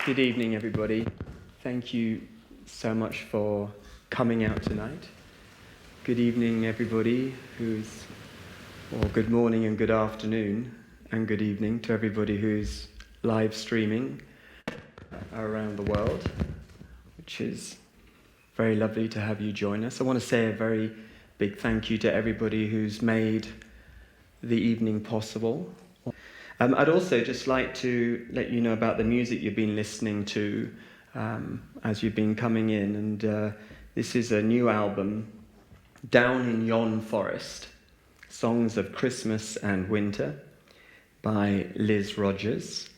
Good evening, everybody. Thank you so much for coming out tonight. Good evening, everybody or good morning and good afternoon and good evening to everybody who's live streaming around the world, which is very lovely to have you join us. I want to say a very big thank you to everybody who's made the evening possible. I'd also just like to let you know about the music you've been listening to as you've been coming in. And this is a new album, Down in Yon Forest, Songs of Christmas and Winter by Liz Rogers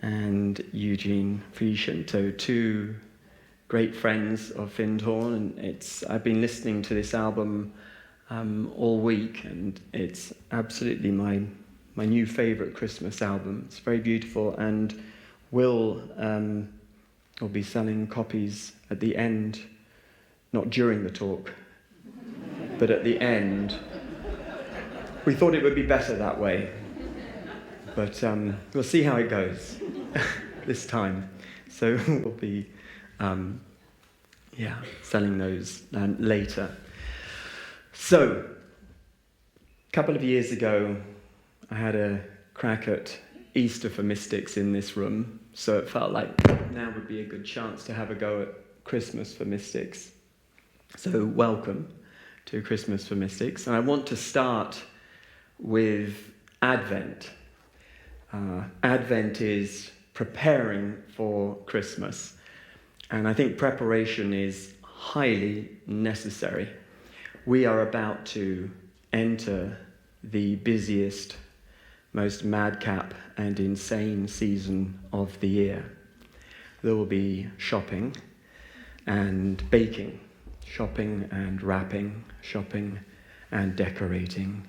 and Eugene Friesen. So two great friends of Findhorn. And I've been listening to this album all week, and it's absolutely my new favourite Christmas album. It's very beautiful, and will be selling copies at the end, not during the talk, but at the end. We thought it would be better that way, but we'll see how it goes this time. So we'll be selling those later. So, a couple of years ago, I had a crack at Easter for Mystics in this room, so it felt like now would be a good chance to have a go at Christmas for Mystics. So welcome to Christmas for Mystics. And I want to start with Advent. Advent is preparing for Christmas, and I think preparation is highly necessary. We are about to enter the busiest, most madcap and insane season of the year. There will be shopping and baking, shopping and wrapping, shopping and decorating,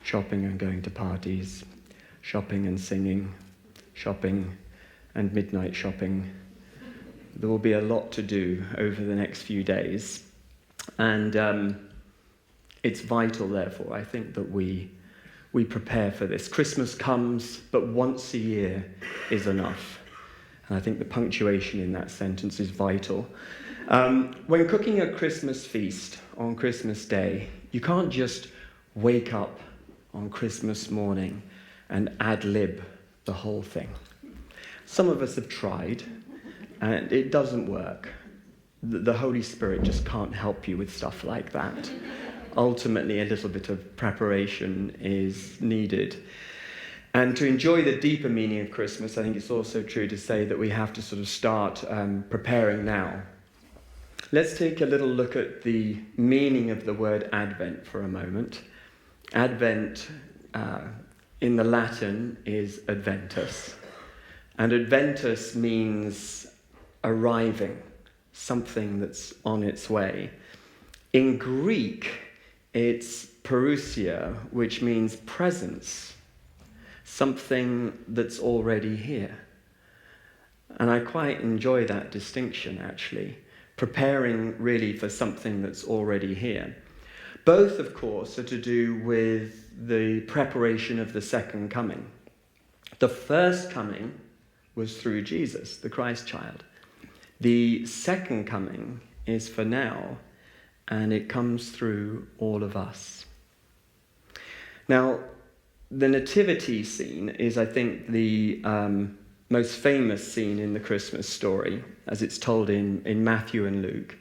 shopping and going to parties, shopping and singing, shopping and midnight shopping. There will be a lot to do over the next few days, and it's vital, therefore, I think, that we prepare for this. Christmas comes, but once a year is enough. And I think the punctuation in that sentence is vital. When cooking a Christmas feast on Christmas Day, you can't just wake up on Christmas morning and ad-lib the whole thing. Some of us have tried, and it doesn't work. The Holy Spirit just can't help you with stuff like that. Ultimately, a little bit of preparation is needed. And to enjoy the deeper meaning of Christmas, I think it's also true to say that we have to sort of start preparing now. Let's take a little look at the meaning of the word Advent for a moment. Advent in the Latin is adventus. And adventus means arriving, something that's on its way. In Greek, it's parousia, which means presence, something that's already here. And I quite enjoy that distinction, actually, preparing really for something that's already here. Both, of course, are to do with the preparation of the second coming. The first coming was through Jesus, the Christ child. The second coming is for now, and it comes through all of us. Now, the Nativity Scene is, I think, the most famous scene in the Christmas story, as it's told in Matthew and Luke.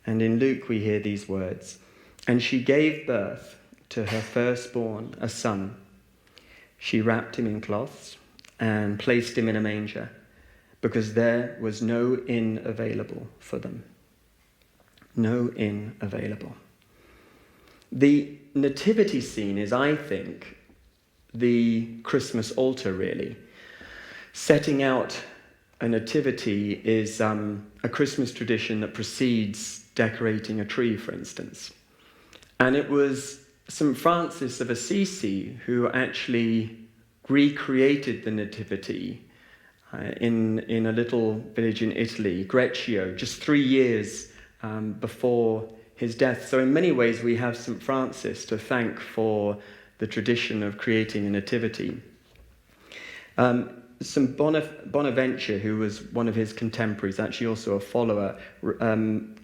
And in Luke, we hear these words: "And she gave birth to her firstborn, a son. She wrapped him in cloths and placed him in a manger, because there was no inn available for them." No inn available. The nativity scene is, I think, the Christmas altar, really. Setting out a nativity is a Christmas tradition that precedes decorating a tree, for instance. And it was St. Francis of Assisi who actually recreated the nativity in a little village in Italy, Greccio, just 3 years before his death. So in many ways we have St. Francis to thank for the tradition of creating a nativity. Bonaventure, who was one of his contemporaries, actually also a follower,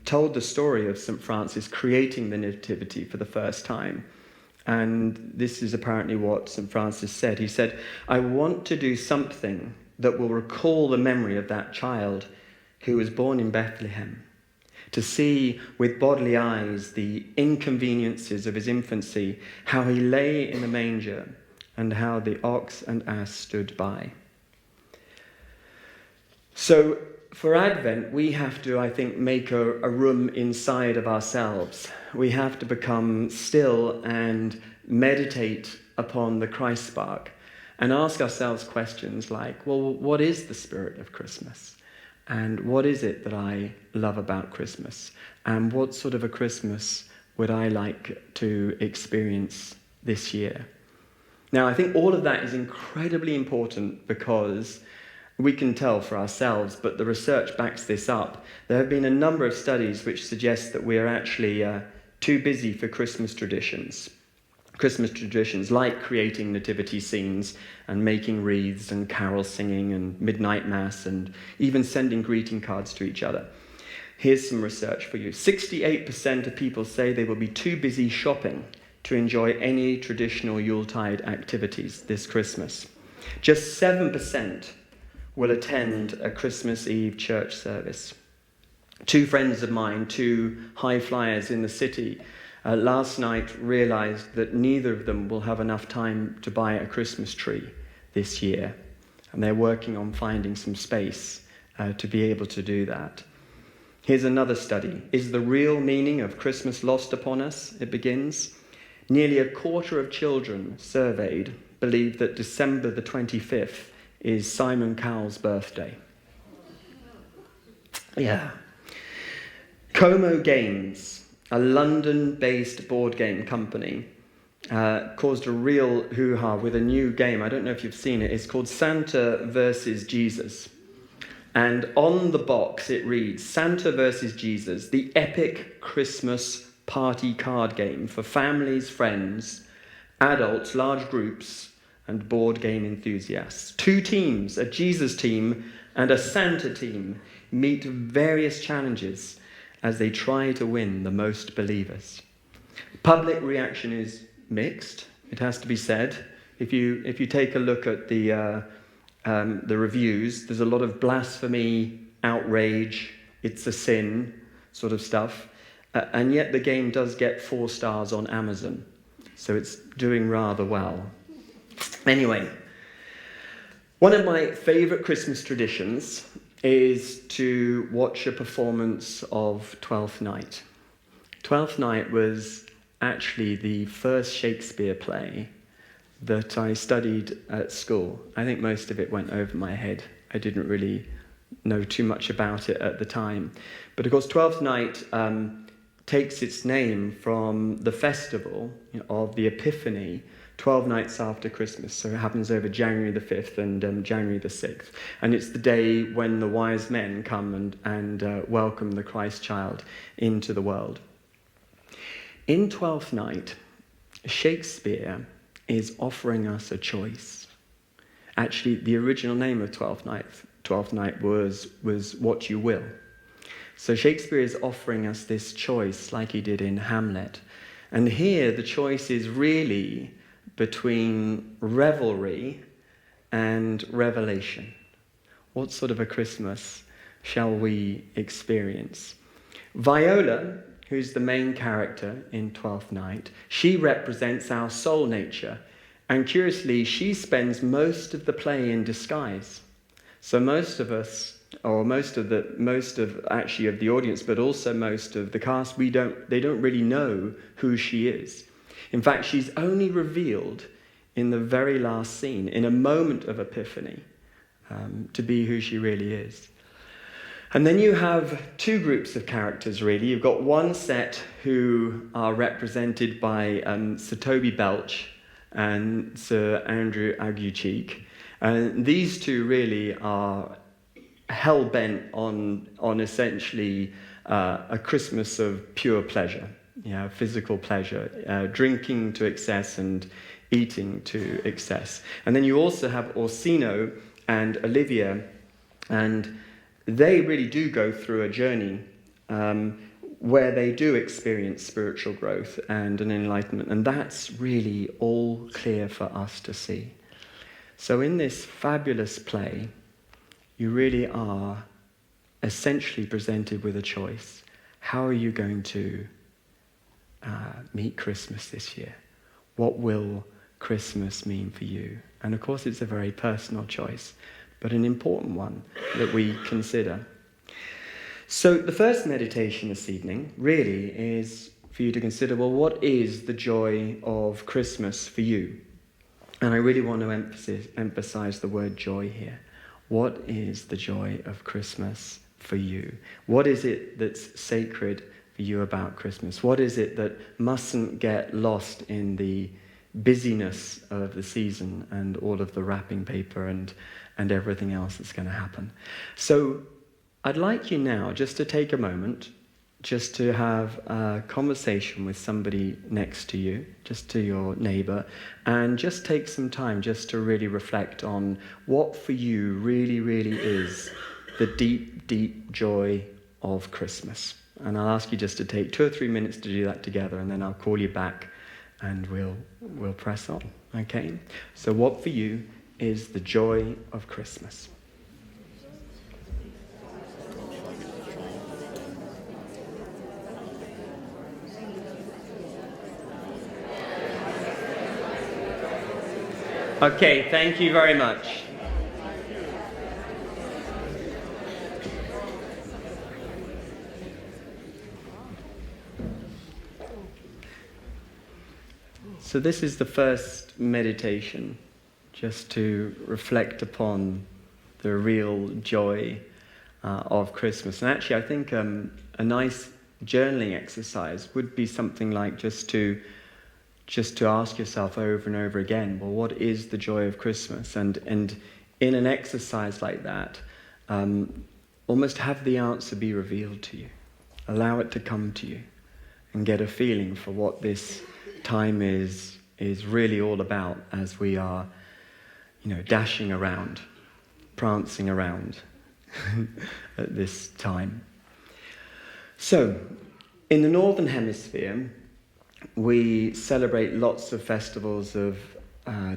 told the story of St. Francis creating the Nativity for the first time. And this is apparently what St. Francis said. He said, "I want to do something that will recall the memory of that child who was born in Bethlehem, to see with bodily eyes the inconveniences of his infancy, how he lay in the manger, and how the ox and ass stood by." So for Advent, we have to, I think, make a room inside of ourselves. We have to become still and meditate upon the Christ spark and ask ourselves questions like, well, what is the spirit of Christmas? And what is it that I love about Christmas? And what sort of a Christmas would I like to experience this year? Now, I think all of that is incredibly important because we can tell for ourselves, but the research backs this up. There have been a number of studies which suggest that we are actually too busy for Christmas traditions. Christmas traditions like creating nativity scenes and making wreaths and carol singing and midnight mass and even sending greeting cards to each other. Here's some research for you. 68% of people say they will be too busy shopping to enjoy any traditional Yuletide activities this Christmas. Just 7% will attend a Christmas Eve church service. Two friends of mine, two high flyers in the city, last night realized that neither of them will have enough time to buy a Christmas tree this year. And they're working on finding some space to be able to do that. Here's another study. Is the real meaning of Christmas lost upon us? It begins. Nearly a quarter of children surveyed believe that December the 25th is Simon Cowell's birthday. Yeah. Como Games, a London-based board game company, caused a real hoo-ha with a new game. I don't know if you've seen it. It's called Santa versus Jesus. And on the box it reads, Santa versus Jesus, the epic Christmas party card game for families, friends, adults, large groups, and board game enthusiasts. Two teams, a Jesus team and a Santa team, meet various challenges as they try to win the most believers. Public reaction is mixed, it has to be said. If you take a look at the reviews, there's a lot of blasphemy, outrage, it's a sin sort of stuff. And yet the game does get 4 stars on Amazon, so it's doing rather well. Anyway, one of my favourite Christmas traditions is to watch a performance of Twelfth Night. Twelfth Night was actually the first Shakespeare play that I studied at school. I think most of it went over my head. I didn't really know too much about it at the time. But of course, Twelfth Night takes its name from the festival of the Epiphany, 12 nights after Christmas. So it happens over January the 5th and January the 6th. And it's the day when the wise men come and welcome the Christ child into the world. In Twelfth Night, Shakespeare is offering us a choice. Actually, the original name of Twelfth Night was What You Will. So Shakespeare is offering us this choice like he did in Hamlet. And here the choice is really between revelry and revelation. What sort of a Christmas shall we experience? Viola, who's the main character in Twelfth Night, she represents our soul nature. And curiously, she spends most of the play in disguise. So most of us, or most of the audience, but also most of the cast, they don't really know who she is. In fact, she's only revealed in the very last scene, in a moment of epiphany, to be who she really is. And then you have two groups of characters, really. You've got one set who are represented by Sir Toby Belch and Sir Andrew Aguecheek. And these two really are hell-bent on essentially a Christmas of pure pleasure, physical pleasure, drinking to excess and eating to excess. And then you also have Orsino and Olivia, and they really do go through a journey where they do experience spiritual growth and an enlightenment, and that's really all clear for us to see. So in this fabulous play, you really are essentially presented with a choice. How are you going to meet Christmas this year? What will Christmas mean for you? And of course it's a very personal choice, but an important one that we consider. So the first meditation this evening really is for you to consider, well, what is the joy of Christmas for you? And I really want to emphasize the word joy here. What is the joy of Christmas for you? What is it that's sacred for you about Christmas? What is it that mustn't get lost in the busyness of the season and all of the wrapping paper and everything else that's going to happen? So I'd like you now just to take a moment, just to have a conversation with somebody next to you, just to your neighbour, and just take some time just to really reflect on what for you really, really is the deep, deep joy of Christmas. And I'll ask you just to take 2 or 3 minutes to do that together, and then I'll call you back and we'll press on, okay? So what for you is the joy of Christmas? Okay, thank you very much. So this is the first meditation, just to reflect upon the real joy of Christmas. And actually I think a nice journaling exercise would be something like just to ask yourself over and over again, well, what is the joy of Christmas? And in an exercise like that, almost have the answer be revealed to you. Allow it to come to you and get a feeling for what this time is really all about as we are, dashing around, prancing around at this time. So, in the Northern Hemisphere, we celebrate lots of festivals of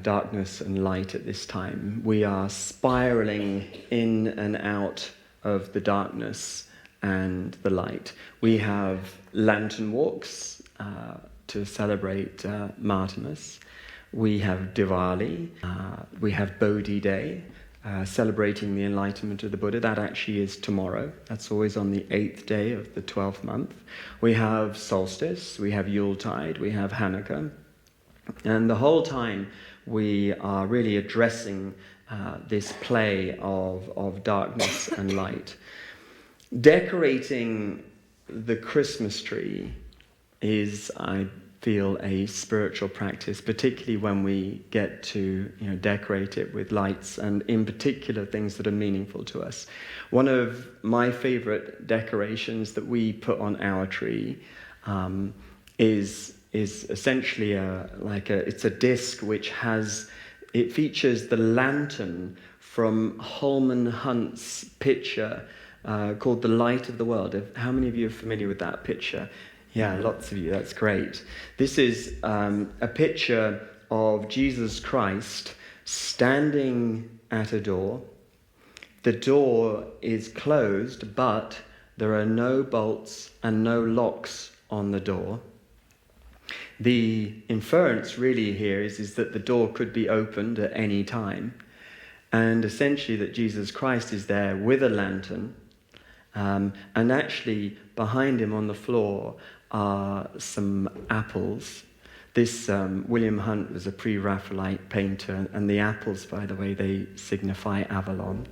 darkness and light at this time. We are spiraling in and out of the darkness and the light. We have lantern walks to celebrate Martimas. We have Diwali. We have Bodhi Day, celebrating the enlightenment of the Buddha. That actually is tomorrow. That's always on the 8th day of the 12th month. We have solstice, we have Yuletide, we have Hanukkah. And the whole time we are really addressing this play of darkness and light. Decorating the Christmas tree is, I feel, a spiritual practice, particularly when we get to decorate it with lights, and in particular things that are meaningful to us. One of my favorite decorations that we put on our tree is essentially it's a disc which features the lantern from Holman Hunt's picture called The Light of the World. How many of you are familiar with that picture? Yeah, lots of you, that's great. This is a picture of Jesus Christ standing at a door. The door is closed, but there are no bolts and no locks on the door. The inference really here is that the door could be opened at any time, and essentially that Jesus Christ is there with a lantern, and actually behind him on the floor are some apples. This William Hunt was a pre-Raphaelite painter, and the apples, by the way, they signify Avalon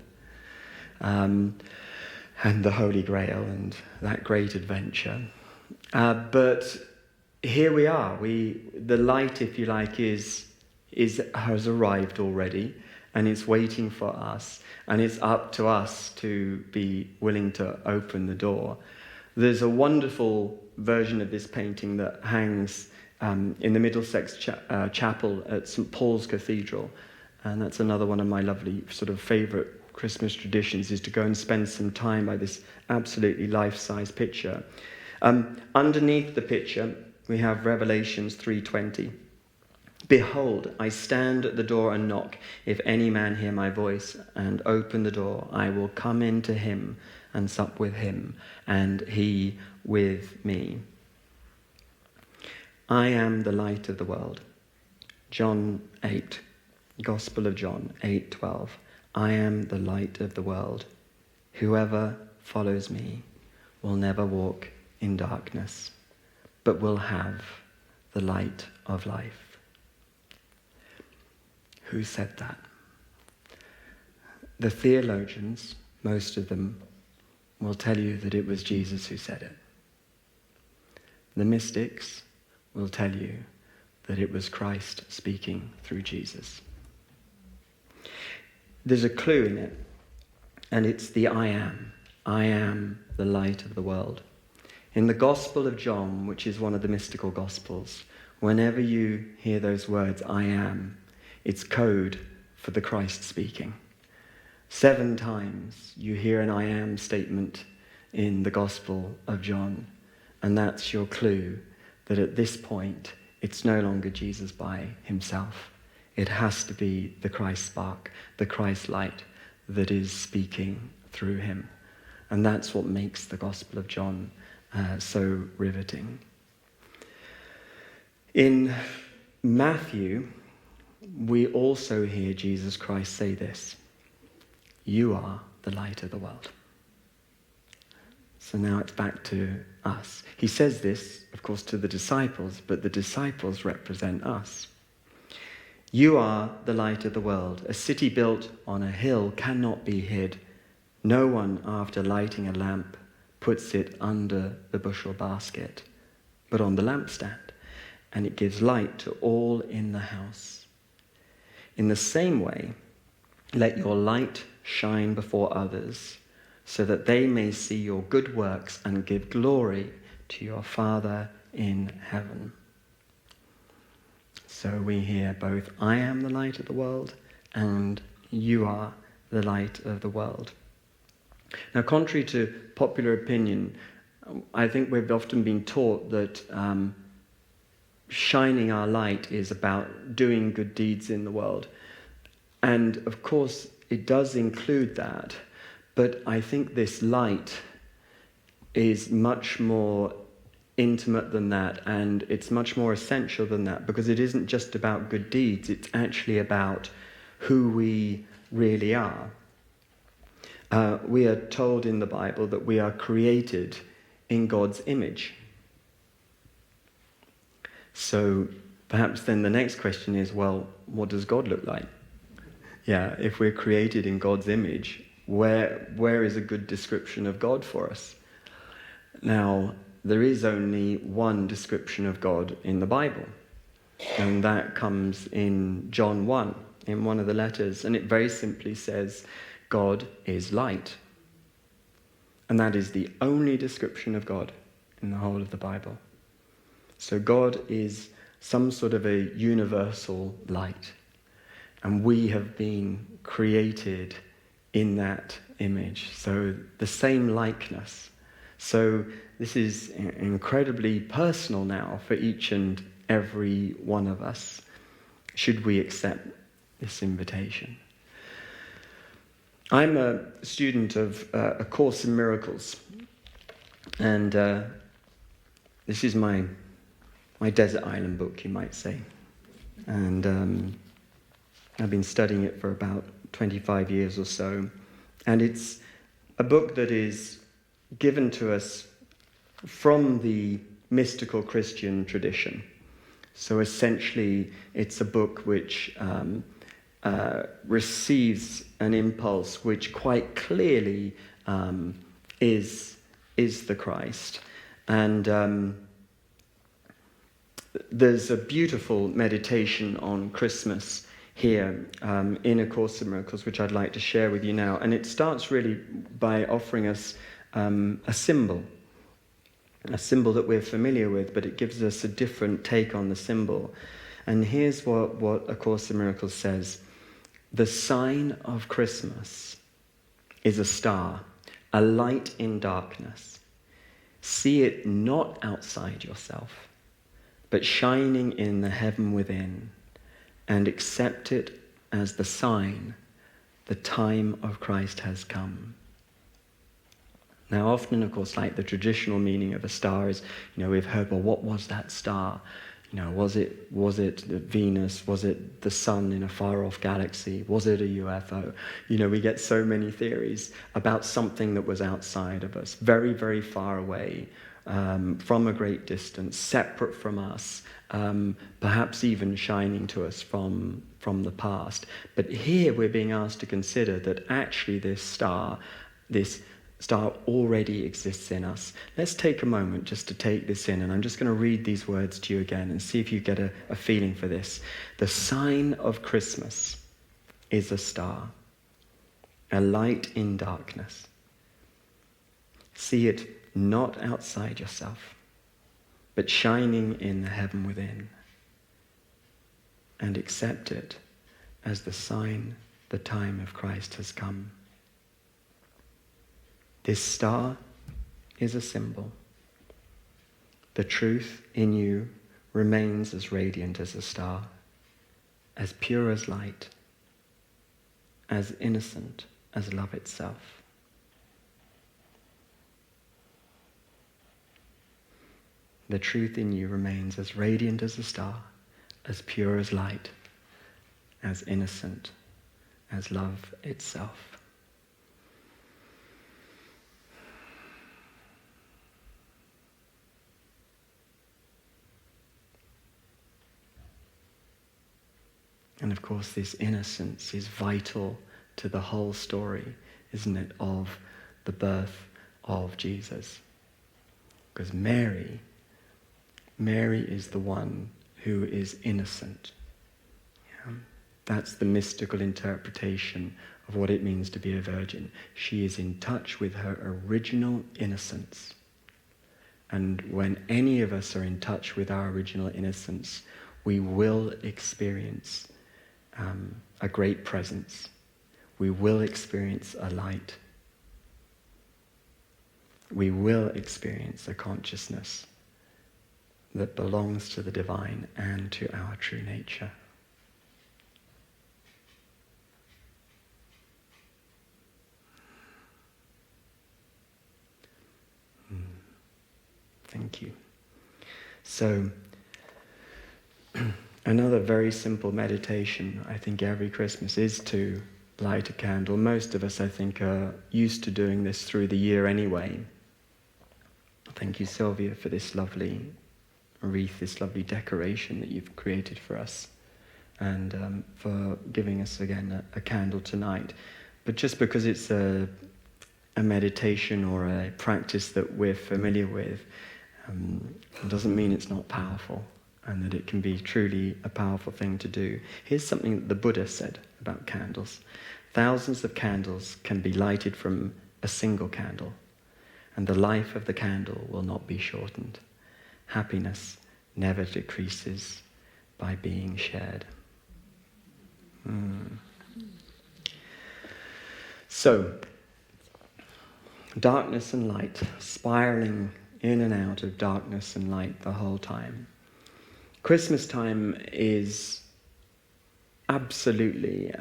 and the Holy Grail and that great adventure. But here we are. The light, if you like, has arrived already, and it's waiting for us, and it's up to us to be willing to open the door. There's a wonderful version of this painting that hangs in the Middlesex Chapel at St. Paul's Cathedral. And that's another one of my lovely sort of favourite Christmas traditions, is to go and spend some time by this absolutely life-size picture. Underneath the picture, we have Revelations 3:20. Behold, I stand at the door and knock. If any man hear my voice and open the door, I will come into him and sup with him, and he with me. I am the light of the world. John 8, Gospel of John 8:12. I am the light of the world. Whoever follows me will never walk in darkness, but will have the light of life. Who said that? The theologians, most of them, will tell you that it was Jesus who said it. The mystics will tell you that it was Christ speaking through Jesus. There's a clue in it, and it's the I am. I am the light of the world. In the Gospel of John, which is one of the mystical Gospels, whenever you hear those words, I am, it's code for the Christ speaking. 7 times you hear an I am statement in the Gospel of John, and that's your clue that at this point it's no longer Jesus by himself. It has to be the Christ spark, the Christ light that is speaking through him. And that's what makes the Gospel of John so riveting. In Matthew, we also hear Jesus Christ say this: you are the light of the world. So now it's back to us. He says this, of course, to the disciples, but the disciples represent us. You are the light of the world. A city built on a hill cannot be hid. No one, after lighting a lamp, puts it under the bushel basket, but on the lampstand, and it gives light to all in the house. In the same way, let your light shine before others, so that they may see your good works and give glory to your Father in heaven. So we hear both I am the light of the world and you are the light of the world. Now, contrary to popular opinion, I think we've often been taught that shining our light is about doing good deeds in the world. And of course, it does include that. But I think this light is much more intimate than that, and it's much more essential than that, because it isn't just about good deeds, it's actually about who we really are. We are told in the Bible that we are created in God's image. So perhaps then the next question is, well, what does God look like? Yeah, if we're created in God's image, where is a good description of God for us? Now, there is only one description of God in the Bible, and that comes in John 1, in one of the letters, and it very simply says, God is light. And that is the only description of God in the whole of the Bible. So God is some sort of a universal light, and we have been created in that image. So the same likeness. So this is incredibly personal now for each and every one of us, should we accept this invitation. I'm a student of A Course in Miracles, and this is my desert island book, you might say. And I've been studying it for about 25 years or so, and it's a book that is given to us from the mystical Christian tradition. So essentially, it's a book which receives an impulse which quite clearly is the Christ. And there's a beautiful meditation on Christmas here in A Course in Miracles, which I'd like to share with you now. And it starts really by offering us a symbol. a symbol that we're familiar with, but it gives us a different take on the symbol. And here's what A Course in Miracles says. The sign of Christmas is a star, a light in darkness. See it not outside yourself, but shining in the heaven within, and accept it as the sign the time of Christ has come. Now, often, of course, like the traditional meaning of a star is, we've heard, well, what was that star? Was it Venus? Was it the sun in a far-off galaxy? Was it a UFO? We get so many theories about something that was outside of us, very, very far away, from a great distance, separate from us, perhaps even shining to us from the past. But here we're being asked to consider that actually this star already exists in us. Let's take a moment just to take this in, and I'm just going to read these words to you again and see if you get a feeling for this. The sign of Christmas is a star, a light in darkness. See it not outside yourself, but shining in the heaven within, and accept it as the sign the time of Christ has come. This star is a symbol. The truth in you remains as radiant as a star, as pure as light, as innocent as love itself. The truth in you remains as radiant as a star, as pure as light, as innocent as love itself. And of course, this innocence is vital to the whole story, isn't it, of the birth of Jesus. Because Mary is the one who is innocent. Yeah? That's the mystical interpretation of what it means to be a virgin. She is in touch with her original innocence. And when any of us are in touch with our original innocence, we will experience a great presence. We will experience a light. We will experience a consciousness that belongs to the divine and to our true nature. Thank you. So, another very simple meditation, I think, every Christmas is to light a candle. Most of us, I think, are used to doing this through the year anyway. Thank you, Sylvia, for this lovely wreath, this lovely decoration that you've created for us, and for giving us, again, a candle tonight. But just because it's a meditation or a practice that we're familiar with, doesn't mean it's not powerful, and that it can be truly a powerful thing to do. Here's something that the Buddha said about candles. Thousands of candles can be lighted from a single candle, and the life of the candle will not be shortened. Happiness never decreases by being shared. So, darkness and light, spiraling in and out of darkness and light the whole time. Christmas time is absolutely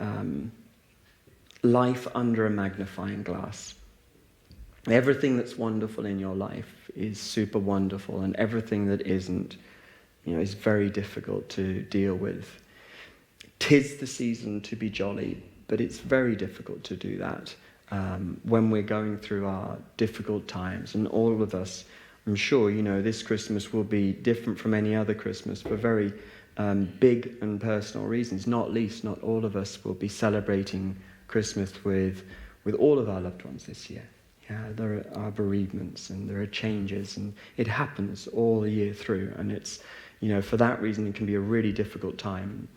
life under a magnifying glass. Everything that's wonderful in your life is super wonderful, and everything that isn't, is very difficult to deal with. 'Tis the season to be jolly, but it's very difficult to do that when we're going through our difficult times. And all of us, I'm sure, this Christmas will be different from any other Christmas for very big and personal reasons. Not least, not all of us will be celebrating Christmas with all of our loved ones this year. Yeah, there are bereavements and there are changes, and it happens all the year through. And it's, for that reason, it can be a really difficult time.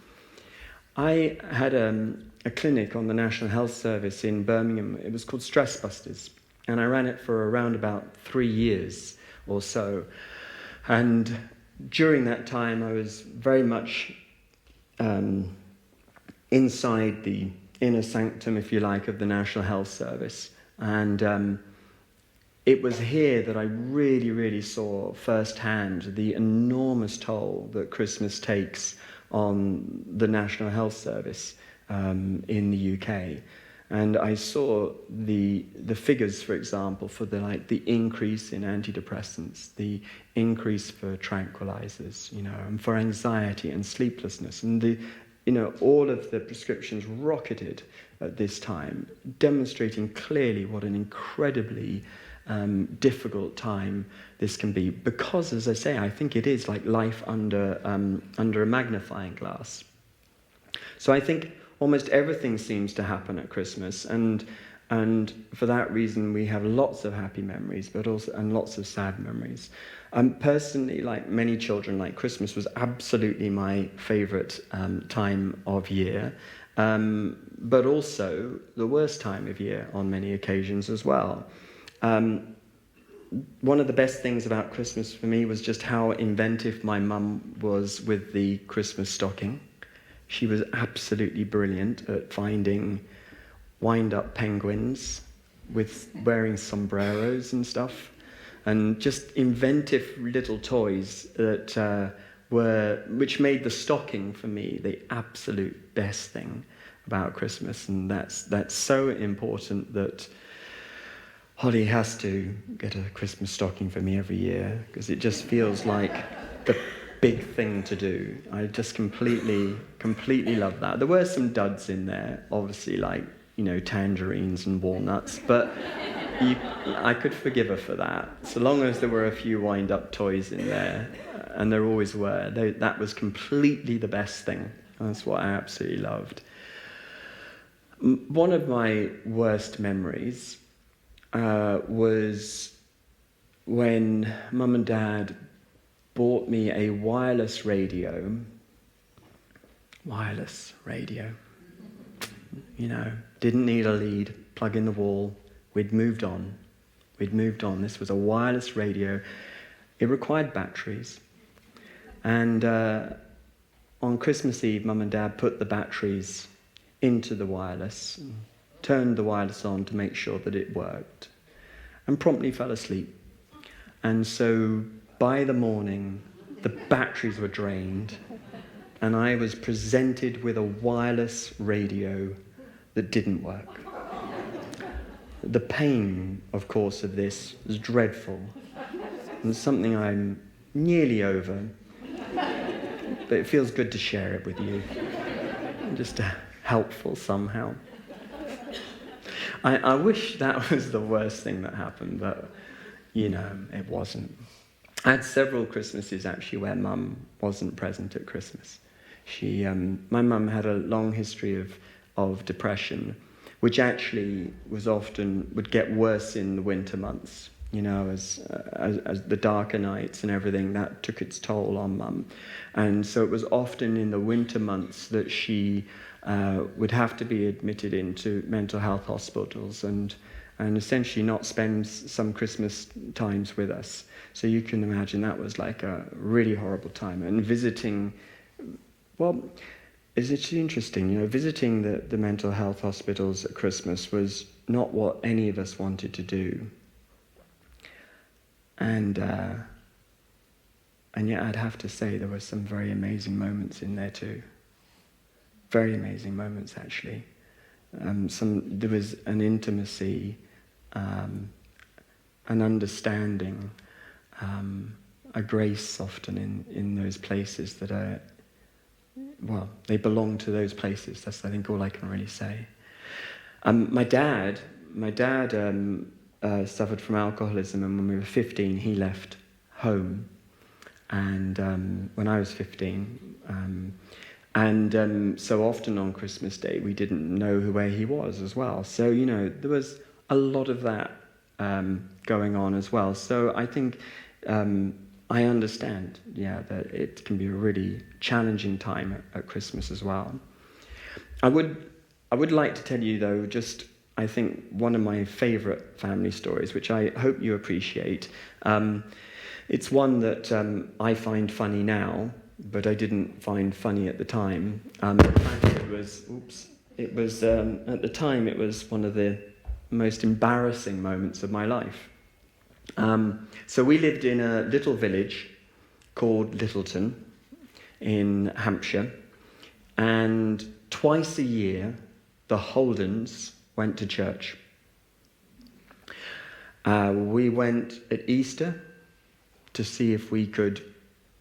I had a clinic on the National Health Service in Birmingham. It was called Stress Busters, and I ran it for around about 3 years, or so. And during that time, I was very much inside the inner sanctum, if you like, of the National Health Service. And it was here that I really, really saw firsthand the enormous toll that Christmas takes on the National Health Service in the UK. And I saw the figures, for example, for the increase in antidepressants, the increase for tranquilizers, and for anxiety and sleeplessness, and all of the prescriptions rocketed at this time, demonstrating clearly what an incredibly difficult time this can be. Because, as I say, I think it is like life under a magnifying glass. So I think almost everything seems to happen at Christmas, and for that reason we have lots of happy memories, but also and lots of sad memories. Personally, like many children, like Christmas was absolutely my favourite time of year, but also the worst time of year on many occasions as well. One of the best things about Christmas for me was just how inventive my mum was with the Christmas stocking. She was absolutely brilliant at finding wind-up penguins with wearing sombreros and stuff, and just inventive little toys that which made the stocking for me the absolute best thing about Christmas. And that's so important that Holly has to get a Christmas stocking for me every year, because it just feels like the big thing to do. I just completely love that. There were some duds in there, obviously, like, tangerines and walnuts, but I could forgive her for that, so long as there were a few wind-up toys in there, and there always were. That was completely the best thing. That's what I absolutely loved. One of my worst memories was when Mum and Dad bought me a wireless radio. Didn't need a lead, plug in the wall. We'd moved on. This was a wireless radio. It required batteries. And on Christmas Eve, Mum and Dad put the batteries into the wireless, turned the wireless on to make sure that it worked, and promptly fell asleep. And so by the morning, the batteries were drained, and I was presented with a wireless radio that didn't work. The pain, of course, of this was dreadful, and something I'm nearly over, but it feels good to share it with you, just helpful somehow. I wish that was the worst thing that happened, but, it wasn't. I had several Christmases, actually, where Mum wasn't present at Christmas. My mum had a long history of depression, which actually would get worse in the winter months, as the darker nights and everything, that took its toll on Mum. And so it was often in the winter months that she would have to be admitted into mental health hospitals and essentially not spend some Christmas times with us. So you can imagine that was like a really horrible time. And visiting, it's interesting, visiting the mental health hospitals at Christmas was not what any of us wanted to do. And yet I'd have to say there were some very amazing moments in there too. Very amazing moments, actually. There was an intimacy, an understanding, a grace often in those places that are, they belong to those places. That's, I think, all I can really say. My dad suffered from alcoholism, and when we were 15, he left home. And when I was 15, so often on Christmas Day, we didn't know where he was as well. So, there was a lot of that going on as well. So I think I understand, that it can be a really challenging time at Christmas as well. I would like to tell you, though, just, I think, one of my favourite family stories, which I hope you appreciate. It's one that I find funny now, but I didn't find funny at the time. In fact, at the time, it was one of the most embarrassing moments of my life. So we lived in a little village called Littleton in Hampshire, and twice a year the Holdens went to church. We went at Easter to see if we could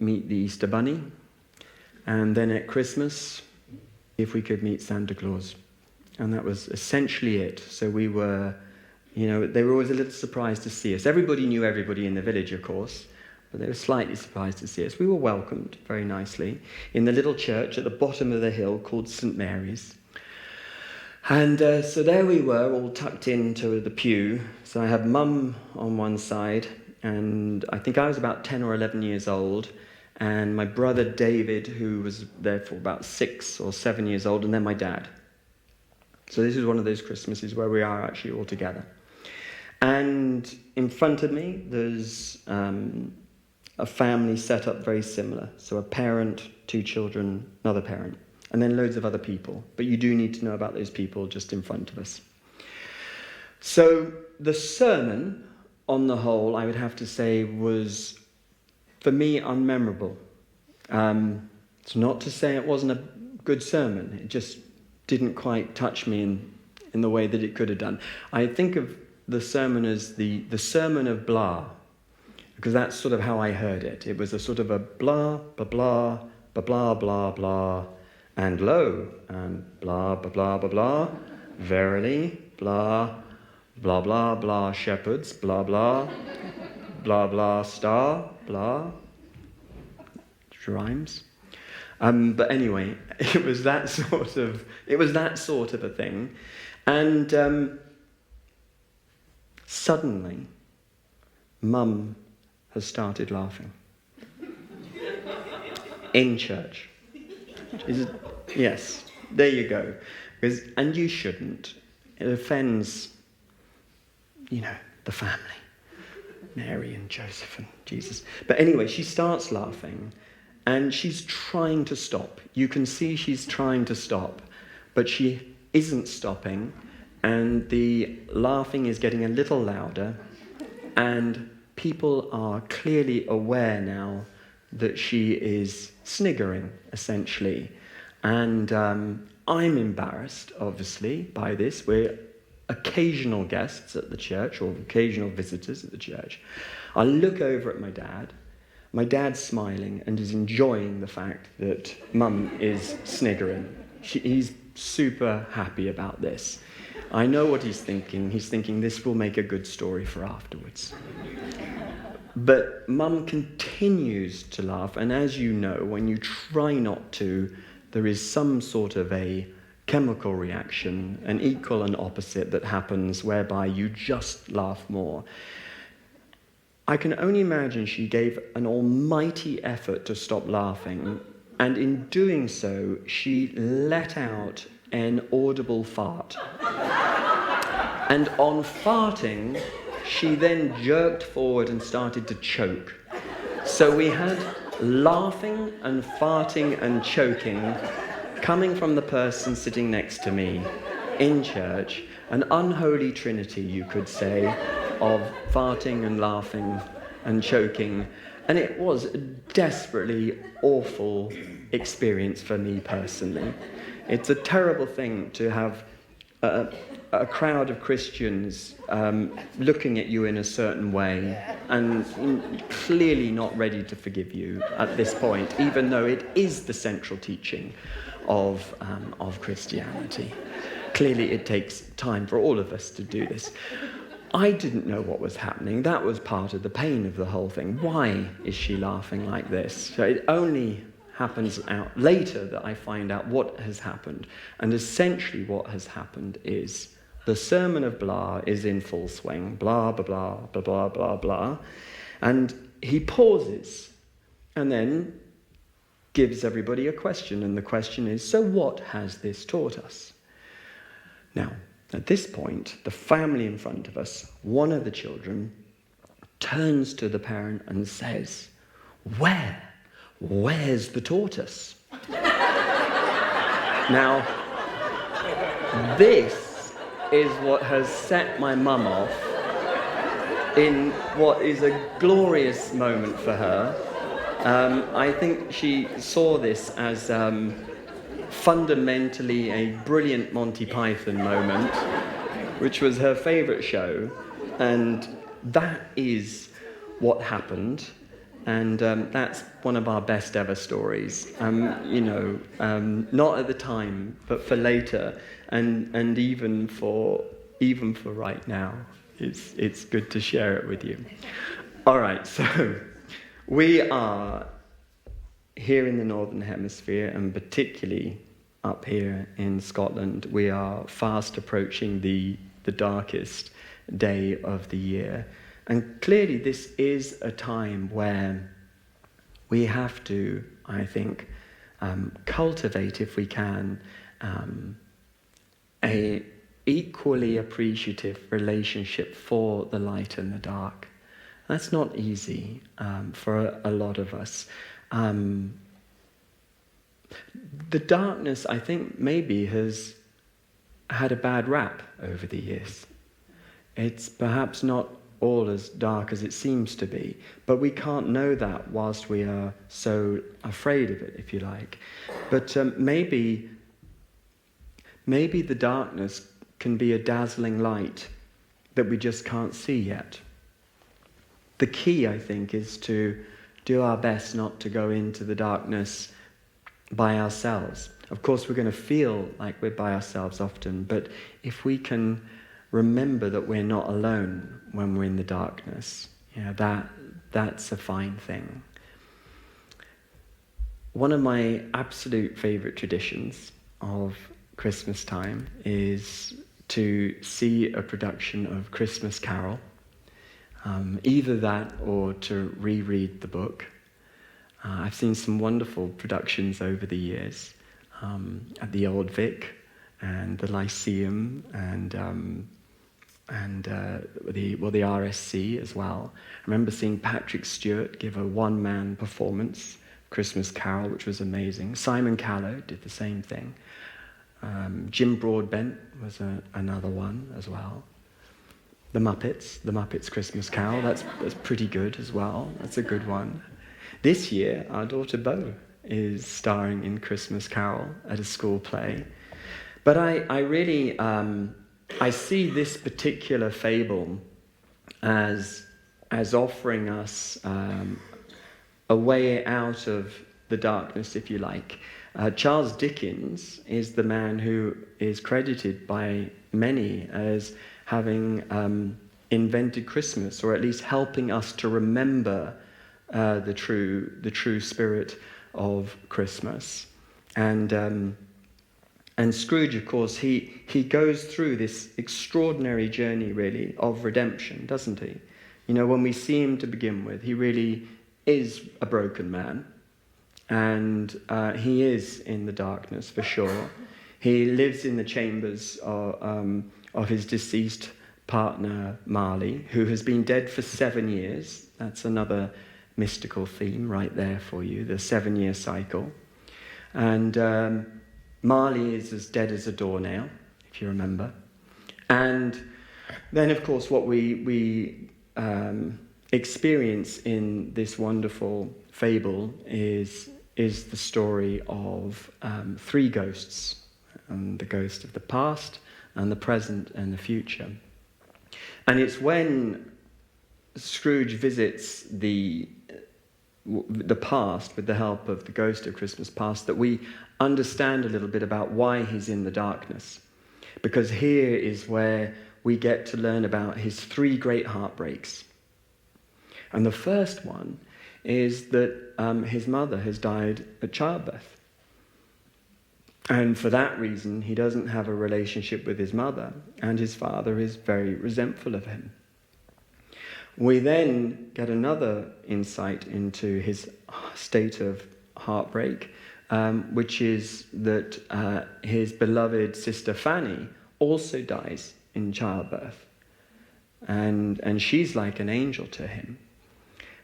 meet the Easter Bunny, and then at Christmas if we could meet Santa Claus. And that was essentially it. So we were, they were always a little surprised to see us. Everybody knew everybody in the village, of course, but they were slightly surprised to see us. We were welcomed very nicely in the little church at the bottom of the hill called St. Mary's. And so there we were, all tucked into the pew. So I had Mum on one side, and I think I was about 10 or 11 years old, and my brother David, who was there for about 6 or 7 years old, and then my dad. So this is one of those Christmases where we are actually all together. And in front of me, there's a family set up very similar. So a parent, 2 children, another parent, and then loads of other people. But you do need to know about those people just in front of us. So the sermon, on the whole, I would have to say, was, for me, unmemorable. It's not to say it wasn't a good sermon. It just didn't quite touch me in the way that it could have done. I think of the sermon as the sermon of blah, because that's sort of how I heard it. It was a sort of a blah, blah, blah, blah, blah, blah, blah, and lo, and blah, blah, blah, blah, blah, verily, blah, blah, blah, blah, shepherds, blah, blah, blah, blah, star, blah, which rhymes. But anyway, it was that sort of a thing. And suddenly, Mum has started laughing. In church. Yes, there you go. And you shouldn't. It offends, the family. Mary and Joseph and Jesus. But anyway, she starts laughing. And she's trying to stop. You can see she's trying to stop, but she isn't stopping, and the laughing is getting a little louder, and people are clearly aware now that she is sniggering, essentially. And I'm embarrassed, obviously, by this. We're occasional guests at the church, or occasional visitors at the church. I look over at my dad. My dad's smiling and is enjoying the fact that Mum is sniggering. He's super happy about this. I know what he's thinking. He's thinking this will make a good story for afterwards. But Mum continues to laugh, and as you know, when you try not to, there is some sort of a chemical reaction, an equal and opposite, that happens whereby you just laugh more. I can only imagine she gave an almighty effort to stop laughing, and in doing so, she let out an audible fart. And on farting, she then jerked forward and started to choke. So we had laughing and farting and choking coming from the person sitting next to me in church, an unholy trinity, you could say, of farting and laughing and choking. And it was a desperately awful experience for me personally. It's a terrible thing to have a crowd of Christians looking at you in a certain way and clearly not ready to forgive you at this point, even though it is the central teaching of Christianity. Clearly it takes time for all of us to do this. I didn't know what was happening. That was part of the pain of the whole thing. Why is she laughing like this? So it only happens out later that I find out what has happened. And essentially what has happened is the sermon of blah is in full swing. Blah, blah, blah, blah, blah, blah, blah. And he pauses and then gives everybody a question. And the question is, so what has this taught us? Now, at this point, the family in front of us, one of the children, turns to the parent and says, Where's the tortoise? Now, this is what has set my mum off in what is a glorious moment for her. I think she saw this as fundamentally a brilliant Monty Python moment, which was her favourite show, and that is what happened, and that's one of our best ever stories. Not at the time, but for later, and even for right now. It's good to share it with you. All right, so we are here in the Northern Hemisphere, and particularly up here in Scotland, we are fast approaching the darkest day of the year. And clearly this is a time where we have to, I think, cultivate, if we can, a equally appreciative relationship for the light and the dark. That's not easy for a lot of us. The darkness, I think, maybe has had a bad rap over the years. It's perhaps not all as dark as it seems to be, but we can't know that whilst we are so afraid of it, if you like. But maybe the darkness can be a dazzling light that we just can't see yet. The key, I think, is to do our best not to go into the darkness by ourselves. Of course, we're going to feel like we're by ourselves often, but if we can remember that we're not alone when we're in the darkness, that's a fine thing. One of my absolute favourite traditions of Christmas time is to see a production of Christmas Carol, either that or to reread the book. I've seen some wonderful productions over the years at the Old Vic and the Lyceum and the RSC as well. I remember seeing Patrick Stewart give a one-man performance, Christmas Carol, which was amazing. Simon Callow did the same thing. Jim Broadbent was another one as well. The Muppets Christmas Carol, that's pretty good as well. That's a good one. This year, our daughter Bo is starring in Christmas Carol at a school play. But I really, I see this particular fable as offering us a way out of the darkness, if you like. Charles Dickens is the man who is credited by many as having invented Christmas, or at least helping us to remember the true spirit of Christmas. And Scrooge, of course, he goes through this extraordinary journey, really, of redemption, doesn't he? You know, when we see him to begin with, he really is a broken man. And he is in the darkness, for sure. He lives in the chambers of his deceased partner, Marley, who has been dead for 7 years. That's another mystical theme right there for you, the 7-year cycle. And Marley is as dead as a doornail, if you remember. And then, of course, what we experience in this wonderful fable is the story of 3 ghosts, the ghost of the past and the present and the future. And it's when Scrooge visits the past with the help of the ghost of Christmas past that we understand a little bit about why he's in the darkness. Because here is where we get to learn about his 3 great heartbreaks. And the first one is that his mother has died at childbirth. And for that reason, he doesn't have a relationship with his mother, and his father is very resentful of him. We then get another insight into his state of heartbreak, which is that his beloved sister Fanny also dies in childbirth. and she's like an angel to him.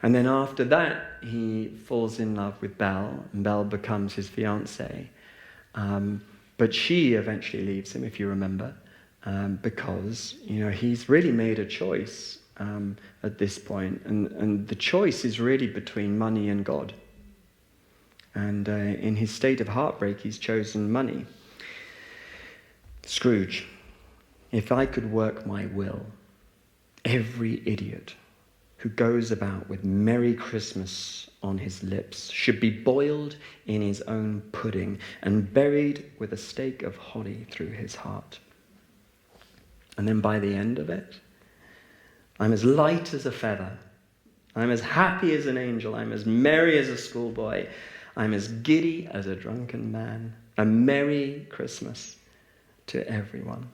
And then after that, he falls in love with Belle, and Belle becomes his fiancée. But she eventually leaves him, if you remember, because he's really made a choice at this point, and the choice is really between money and God. And in his state of heartbreak, he's chosen money. Scrooge, if I could work my will, every idiot who goes about with Merry Christmas on his lips should be boiled in his own pudding and buried with a stake of holly through his heart. And then by the end of it, I'm as light as a feather. I'm as happy as an angel. I'm as merry as a schoolboy. I'm as giddy as a drunken man. A Merry Christmas to everyone.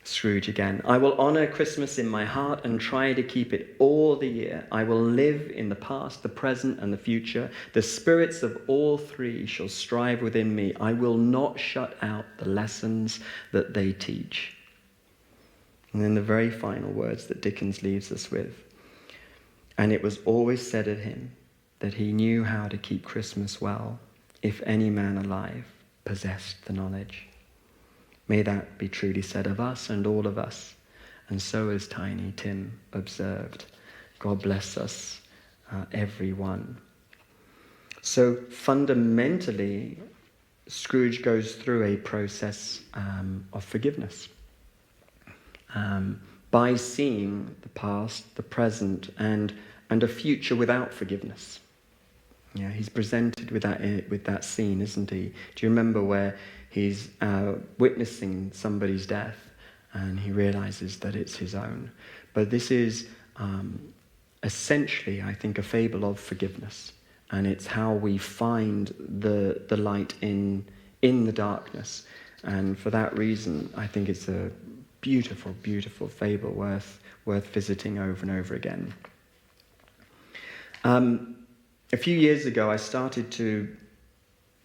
Scrooge again. I will honour Christmas in my heart and try to keep it all the year. I will live in the past, the present, and the future. The spirits of all three shall strive within me. I will not shut out the lessons that they teach. And then the very final words that Dickens leaves us with. And it was always said of him that he knew how to keep Christmas well, if any man alive possessed the knowledge. May that be truly said of us and all of us. And so as Tiny Tim observed. God bless us, everyone. So fundamentally, Scrooge goes through a process of forgiveness. By seeing the past, the present, and a future without forgiveness. Yeah, he's presented with that scene, isn't he? Do you remember where he's witnessing somebody's death and he realizes that it's his own? But this is essentially, I think, a fable of forgiveness. And it's how we find the light in the darkness. And for that reason, I think it's a beautiful, beautiful fable worth visiting over and over again. A few years ago, I started to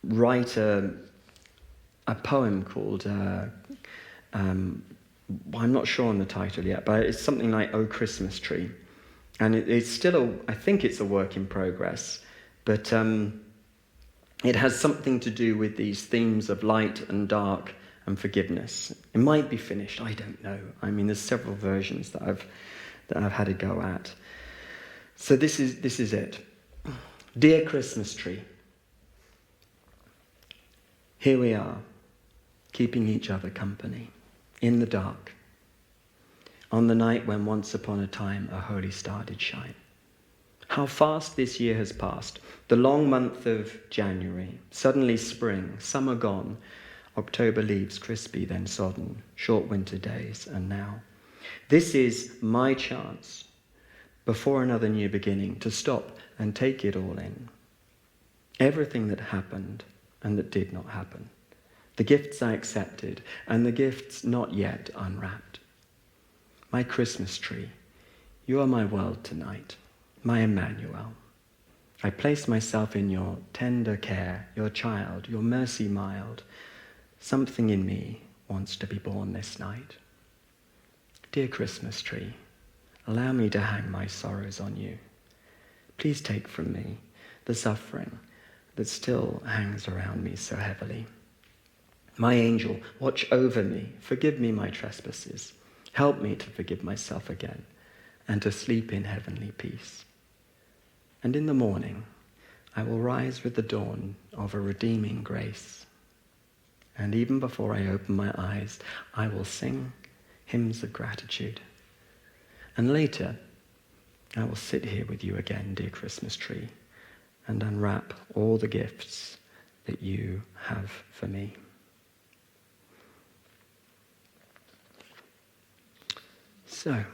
write a poem called, I'm not sure on the title yet, but it's something like "Oh Christmas Tree." And it's still, I think it's a work in progress, but it has something to do with these themes of light and dark and forgiveness. It might be finished, I don't know. I mean, there's several versions that I've had a go at. So this is it. Dear Christmas tree, here we are, keeping each other company, in the dark, on the night when once upon a time a holy star did shine. How fast this year has passed, the long month of January, suddenly spring, summer gone, October leaves crispy then sodden, short winter days, and now. This is my chance, before another new beginning, to stop and take it all in. Everything that happened and that did not happen. The gifts I accepted and the gifts not yet unwrapped. My Christmas tree, you are my world tonight, my Emmanuel. I place myself in your tender care, your child, your mercy mild. Something in me wants to be born this night. Dear Christmas tree, allow me to hang my sorrows on you. Please take from me the suffering that still hangs around me so heavily. My angel, watch over me, forgive me my trespasses. Help me to forgive myself again and to sleep in heavenly peace. And in the morning, I will rise with the dawn of a redeeming grace. And even before I open my eyes, I will sing hymns of gratitude. And later, I will sit here with you again, dear Christmas tree, and unwrap all the gifts that you have for me. So,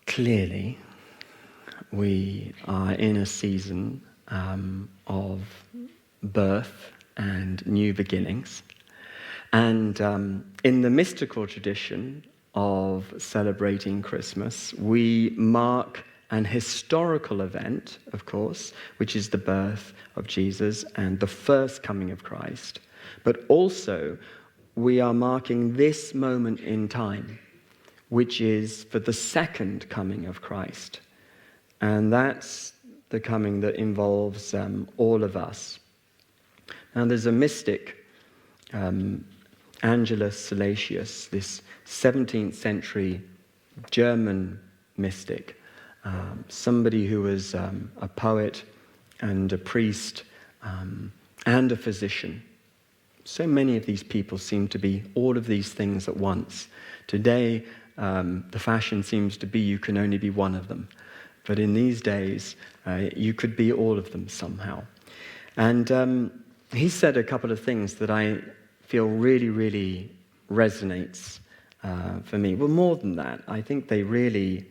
clearly, we are in a season of birth and new beginnings. And in the mystical tradition of celebrating Christmas, we mark an historical event, of course, which is the birth of Jesus and the first coming of Christ. But also, we are marking this moment in time, which is for the second coming of Christ. And that's the coming that involves all of us. Now there's a mystic, Angelus Silesius, this 17th century German mystic, somebody who was a poet and a priest and a physician. So many of these people seem to be all of these things at once. Today, the fashion seems to be you can only be one of them. But in these days, you could be all of them somehow. And he said a couple of things that I feel really, really resonates for me. Well, more than that, I think they really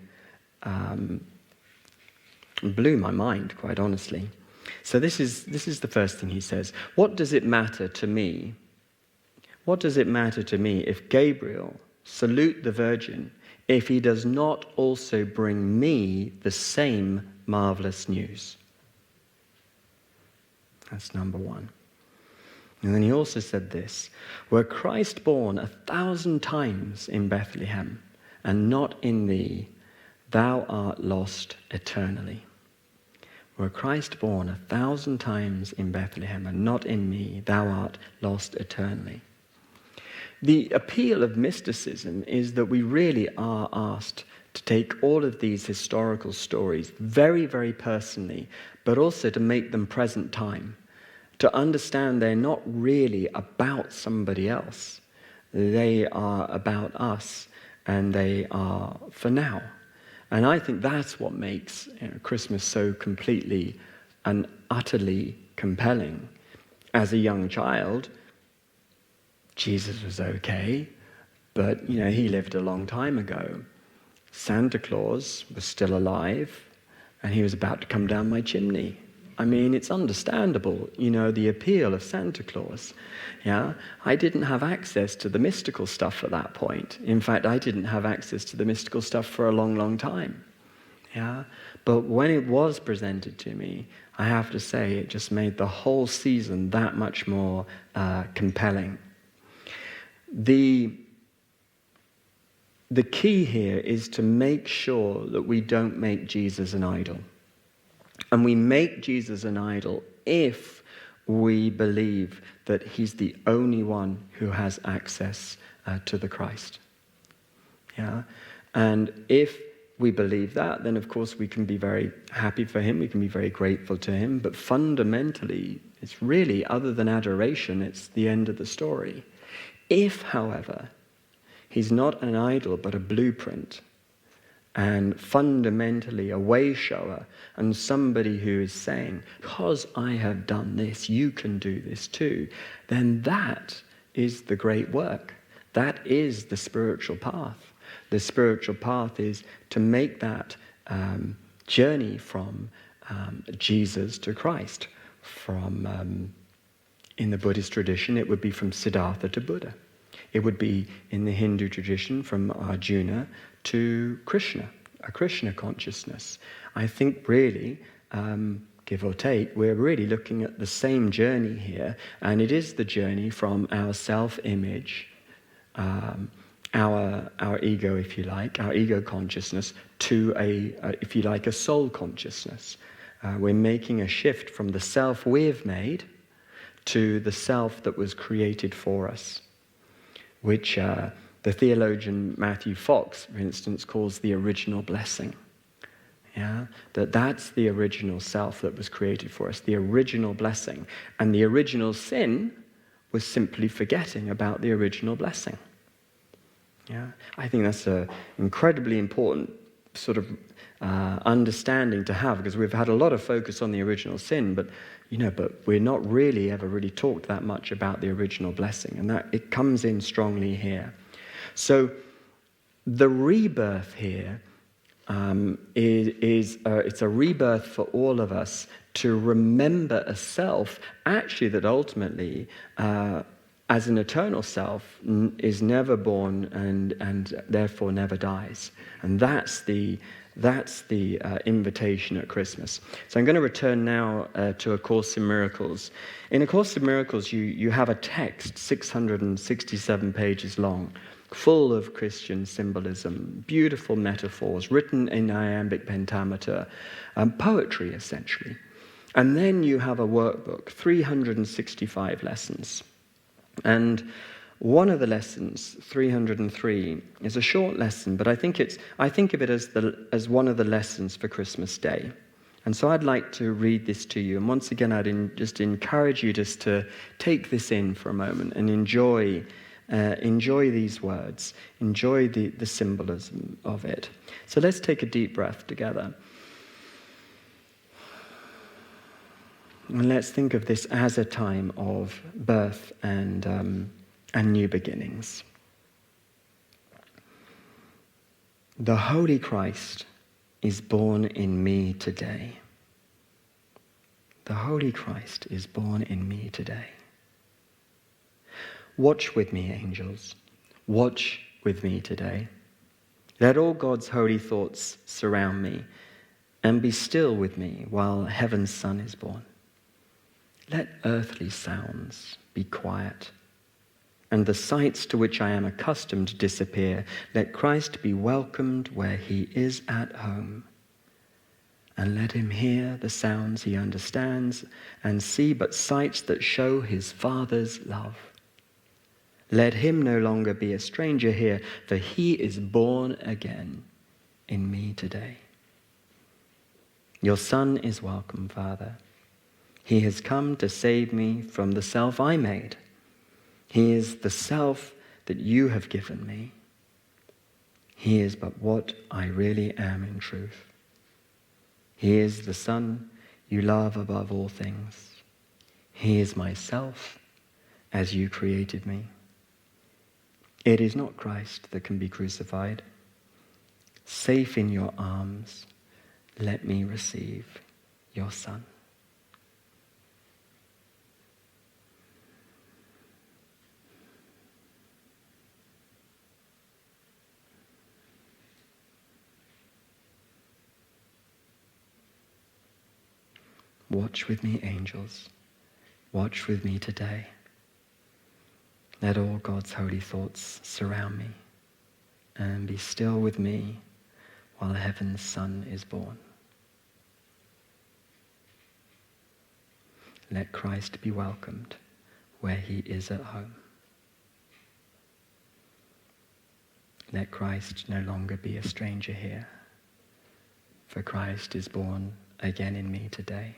blew my mind, quite honestly. So this is the first thing he says. What does it matter to me? What does it matter to me if Gabriel salute the Virgin if he does not also bring me the same marvelous news? That's number one. And then he also said this, were Christ born 1,000 times in Bethlehem and not in thee, thou art lost eternally. Were Christ born 1,000 times in Bethlehem and not in me, thou art lost eternally. The appeal of mysticism is that we really are asked to take all of these historical stories very, very personally, but also to make them present time, to understand they're not really about somebody else. They are about us, and they are for now. And I think that's what makes Christmas so completely and utterly compelling. As a young child, Jesus was okay, but he lived a long time ago. Santa Claus was still alive, and he was about to come down my chimney. I mean, it's understandable, the appeal of Santa Claus. Yeah, I didn't have access to the mystical stuff at that point. In fact, I didn't have access to the mystical stuff for a long, long time. Yeah, but when it was presented to me, I have to say it just made the whole season that much more compelling. The key here is to make sure that we don't make Jesus an idol. And we make Jesus an idol if we believe that he's the only one who has access to the Christ. Yeah? And if we believe that, then of course we can be very happy for him, we can be very grateful to him, but fundamentally, it's really, other than adoration, it's the end of the story. If, however, he's not an idol but a blueprint, and fundamentally a way shower, and somebody who is saying, because I have done this, you can do this too, then that is the great work. That is the spiritual path. The spiritual path is to make that journey from Jesus to Christ. From, in the Buddhist tradition, it would be from Siddhartha to Buddha. It would be, in the Hindu tradition, from Arjuna to Krishna, a Krishna consciousness. I think really, give or take, we're really looking at the same journey here, and it is the journey from our self-image, our ego, if you like, our ego consciousness, to if you like, a soul consciousness. We're making a shift from the self we've made to the self that was created for us, which the theologian Matthew Fox, for instance, calls the original blessing. Yeah? That's the original self that was created for us, the original blessing. And the original sin was simply forgetting about the original blessing. Yeah? I think that's an incredibly important sort of understanding to have, because we've had a lot of focus on the original sin, but we're not really ever really talked that much about the original blessing, and that it comes in strongly here. So the rebirth here it's a rebirth for all of us to remember a self, actually, that ultimately as an eternal self, is never born and therefore never dies. And that's the invitation at Christmas. So I'm going to return now to A Course in Miracles. In A Course in Miracles, you have a text 667 pages long, full of Christian symbolism, beautiful metaphors, written in iambic pentameter, poetry essentially. And then you have a workbook, 365 lessons. And one of the lessons, 303, is a short lesson, but I think of it as one of the lessons for Christmas Day. And so I'd like to read this to you. And once again, I'd just encourage you just to take this in for a moment and enjoy these words, enjoy the symbolism of it. So let's take a deep breath together. And let's think of this as a time of birth and new beginnings. The Holy Christ is born in me today. The Holy Christ is born in me today. Watch with me, angels. Watch with me today. Let all God's holy thoughts surround me, and be still with me while heaven's Son is born. Let earthly sounds be quiet, and the sights to which I am accustomed disappear. Let Christ be welcomed where he is at home, and let him hear the sounds he understands and see but sights that show his Father's love. Let him no longer be a stranger here, for he is born again in me today. Your Son is welcome, Father. He has come to save me from the self I made. He is the self that you have given me. He is but what I really am in truth. He is the Son you love above all things. He is myself as you created me. It is not Christ that can be crucified. Safe in your arms, let me receive your Son. Watch with me, angels. Watch with me today. Let all God's holy thoughts surround me, and be still with me while heaven's Son is born. Let Christ be welcomed where he is at home. Let Christ no longer be a stranger here, for Christ is born again in me today.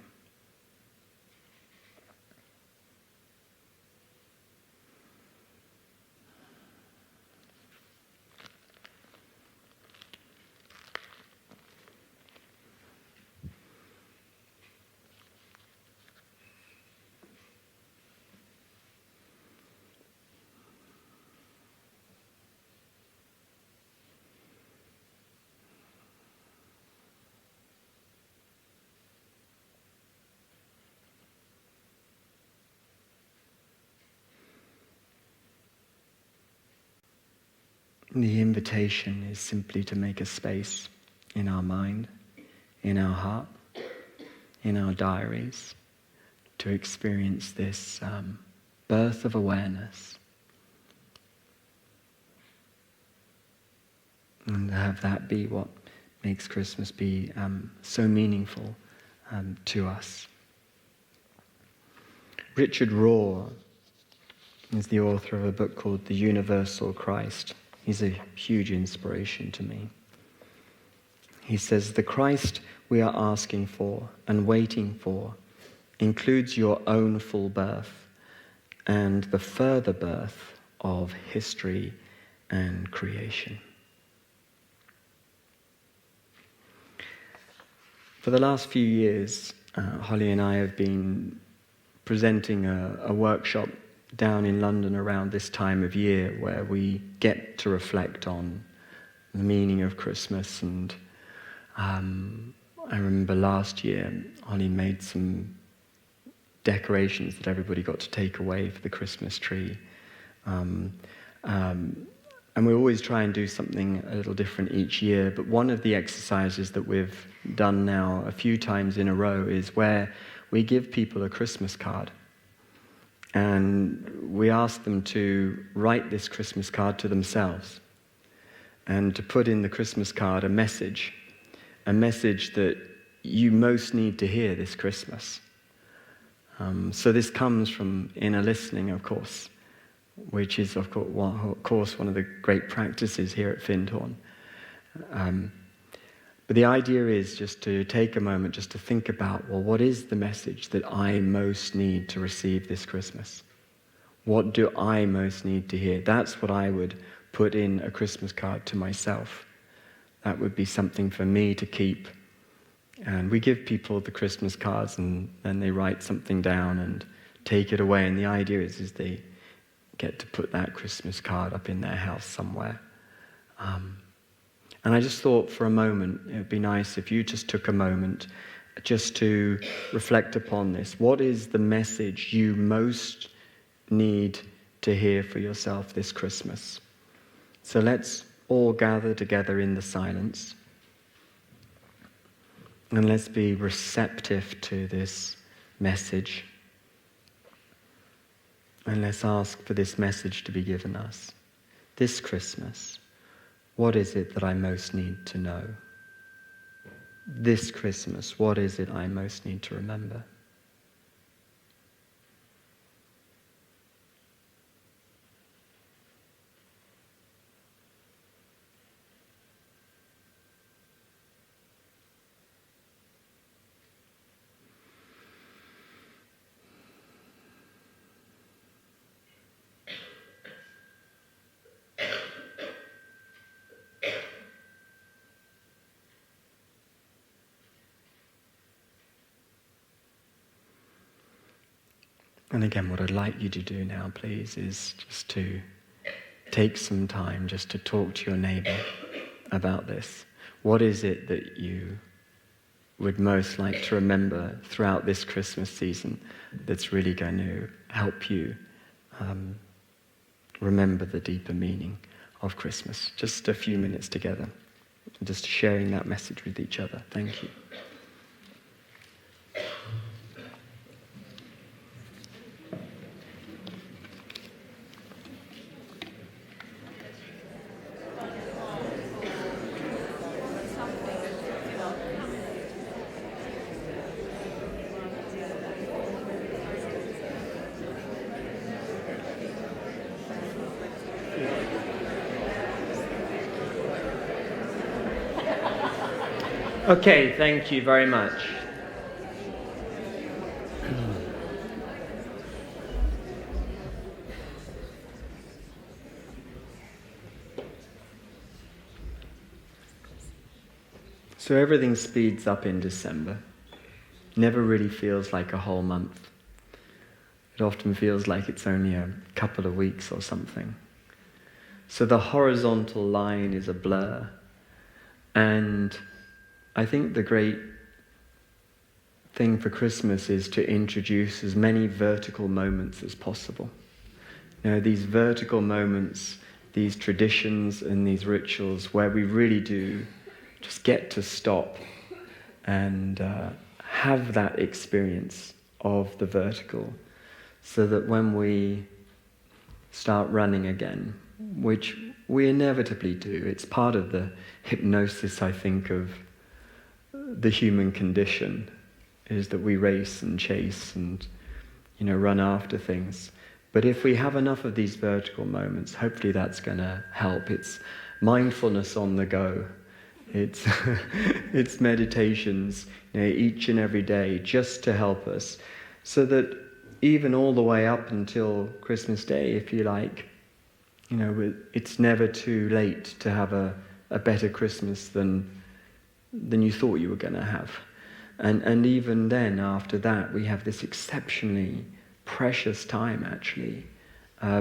The invitation is simply to make a space in our mind, in our heart, in our diaries, to experience this birth of awareness, and have that be what makes Christmas be so meaningful to us. Richard Rohr is the author of a book called The Universal Christ. He's a huge inspiration to me. He says, the Christ we are asking for and waiting for includes your own full birth and the further birth of history and creation. For the last few years, Holly and I have been presenting a workshop down in London around this time of year where we get to reflect on the meaning of Christmas. And I remember last year Holly made some decorations that everybody got to take away for the Christmas tree. Um, and we always try and do something a little different each year, but one of the exercises that we've done now a few times in a row is where we give people a Christmas card. And we ask them to write this Christmas card to themselves and to put in the Christmas card a message that you most need to hear this Christmas. So this comes from inner listening, of course, which is, of course, one of the great practices here at Findhorn. But the idea is just to take a moment just to think about, well, what is the message that I most need to receive this Christmas? What do I most need to hear? That's what I would put in a Christmas card to myself. That would be something for me to keep. And we give people the Christmas cards and then they write something down and take it away. And the idea is they get to put that Christmas card up in their house somewhere. And I just thought for a moment, it would be nice if you just took a moment just to reflect upon this. What is the message you most need to hear for yourself this Christmas? So let's all gather together in the silence. And let's be receptive to this message. And let's ask for this message to be given us. This Christmas, what is it that I most need to know? This Christmas, what is it I most need to remember? And again, what I'd like you to do now, please, is just to take some time just to talk to your neighbour about this. What is it that you would most like to remember throughout this Christmas season that's really going to help you remember the deeper meaning of Christmas? Just a few minutes together, just sharing that message with each other. Thank you. Okay, thank you very much. So everything speeds up in December. Never really feels like a whole month. It often feels like it's only a couple of weeks or something. So the horizontal line is a blur. And I think the great thing for Christmas is to introduce as many vertical moments as possible. You know, these vertical moments, these traditions and these rituals where we really do just get to stop and have that experience of the vertical, so that when we start running again, which we inevitably do, it's part of the hypnosis, I think, of the human condition, is that we race and chase and, run after things. But if we have enough of these vertical moments, hopefully that's going to help. It's mindfulness on the go. It's it's meditations, each and every day, just to help us, so that even all the way up until Christmas Day, if you like, it's never too late to have a better Christmas than you thought you were going to have. And even then, after that, we have this exceptionally precious time, actually,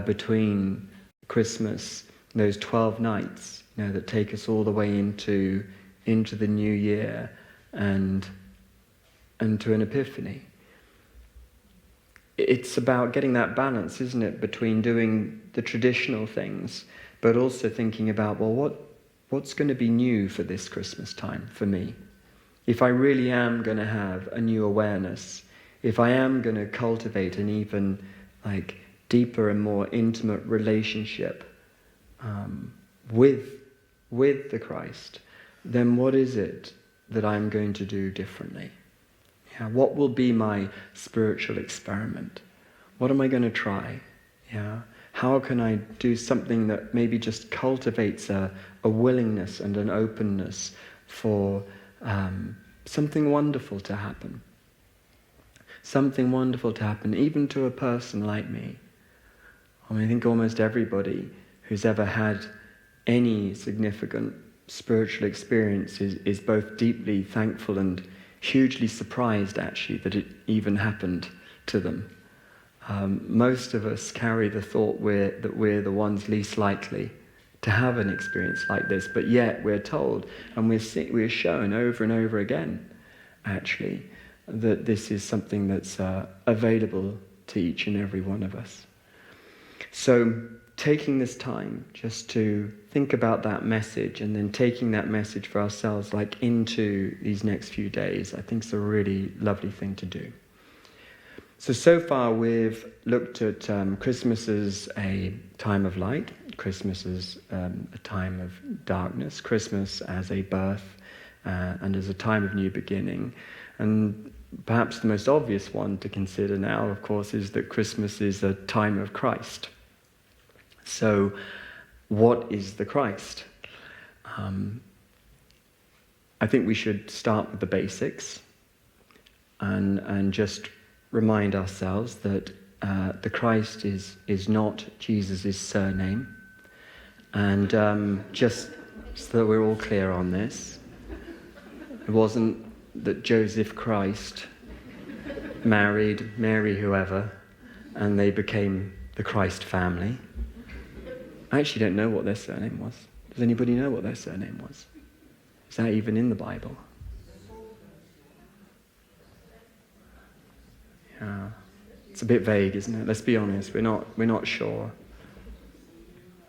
between Christmas, those 12 nights, that take us all the way into the new year and to an epiphany. it's about getting that balance, isn't it, between doing the traditional things, but also thinking about, well, what's going to be new for this Christmas time for me? If I really am going to have a new awareness, if I am going to cultivate an even deeper and more intimate relationship with the Christ, then what is it that I'm going to do differently? Yeah, what will be my spiritual experiment? What am I going to try? Yeah, how can I do something that maybe just cultivates a willingness and an openness for something wonderful to happen? Something wonderful to happen, even to a person like me. I think almost everybody who's ever had any significant spiritual experience is both deeply thankful and hugely surprised, actually, that it even happened to them. Most of us carry the thought that we're the ones least likely to have an experience like this, but yet we're told, and we're shown over and over again, actually, that this is something that's available to each and every one of us. So taking this time just to think about that message, and then taking that message for ourselves into these next few days, I think is a really lovely thing to do. So far we've looked at Christmas as a time of light, Christmas as a time of darkness, Christmas as a birth and as a time of new beginning. And perhaps the most obvious one to consider now, of course, is that Christmas is a time of Christ. So what is the Christ? I think we should start with the basics and just remind ourselves that the Christ is not Jesus' surname. And just so that we're all clear on this, it wasn't that Joseph Christ married Mary whoever and they became the Christ family. I actually don't know what their surname was. Does anybody know what their surname was? Is that even in the Bible? Yeah. It's a bit vague, isn't it? Let's be honest, we're not sure.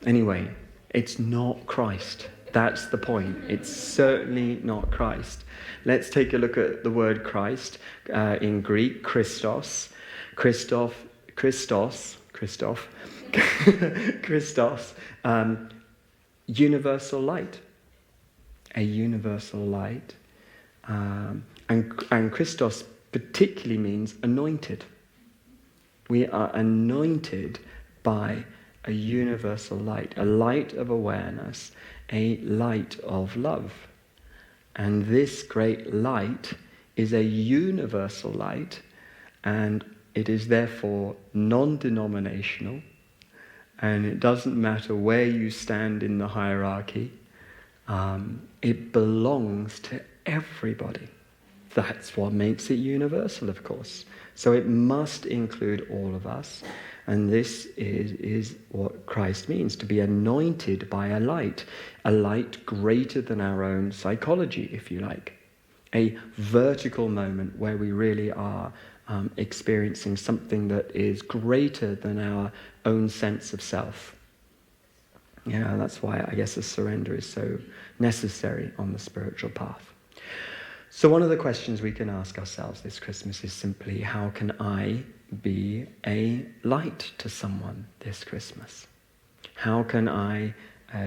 Anyway, it's not Christ. That's the point. It's certainly not Christ. Let's take a look at the word Christ in Greek, Christos. Christos, universal light. A universal light. And Christos particularly means anointed. We are anointed by a universal light, a light of awareness, a light of love. And this great light is a universal light, and it is therefore non-denominational, and it doesn't matter where you stand in the hierarchy. It belongs to everybody. That's what makes it universal, of course. So it must include all of us. And this is what Christ means, to be anointed by a light greater than our own psychology, if you like. A vertical moment where we really are experiencing something that is greater than our own sense of self. Yeah, that's why I guess a surrender is so necessary on the spiritual path. So one of the questions we can ask ourselves this Christmas is simply, how can I be a light to someone this Christmas? How can I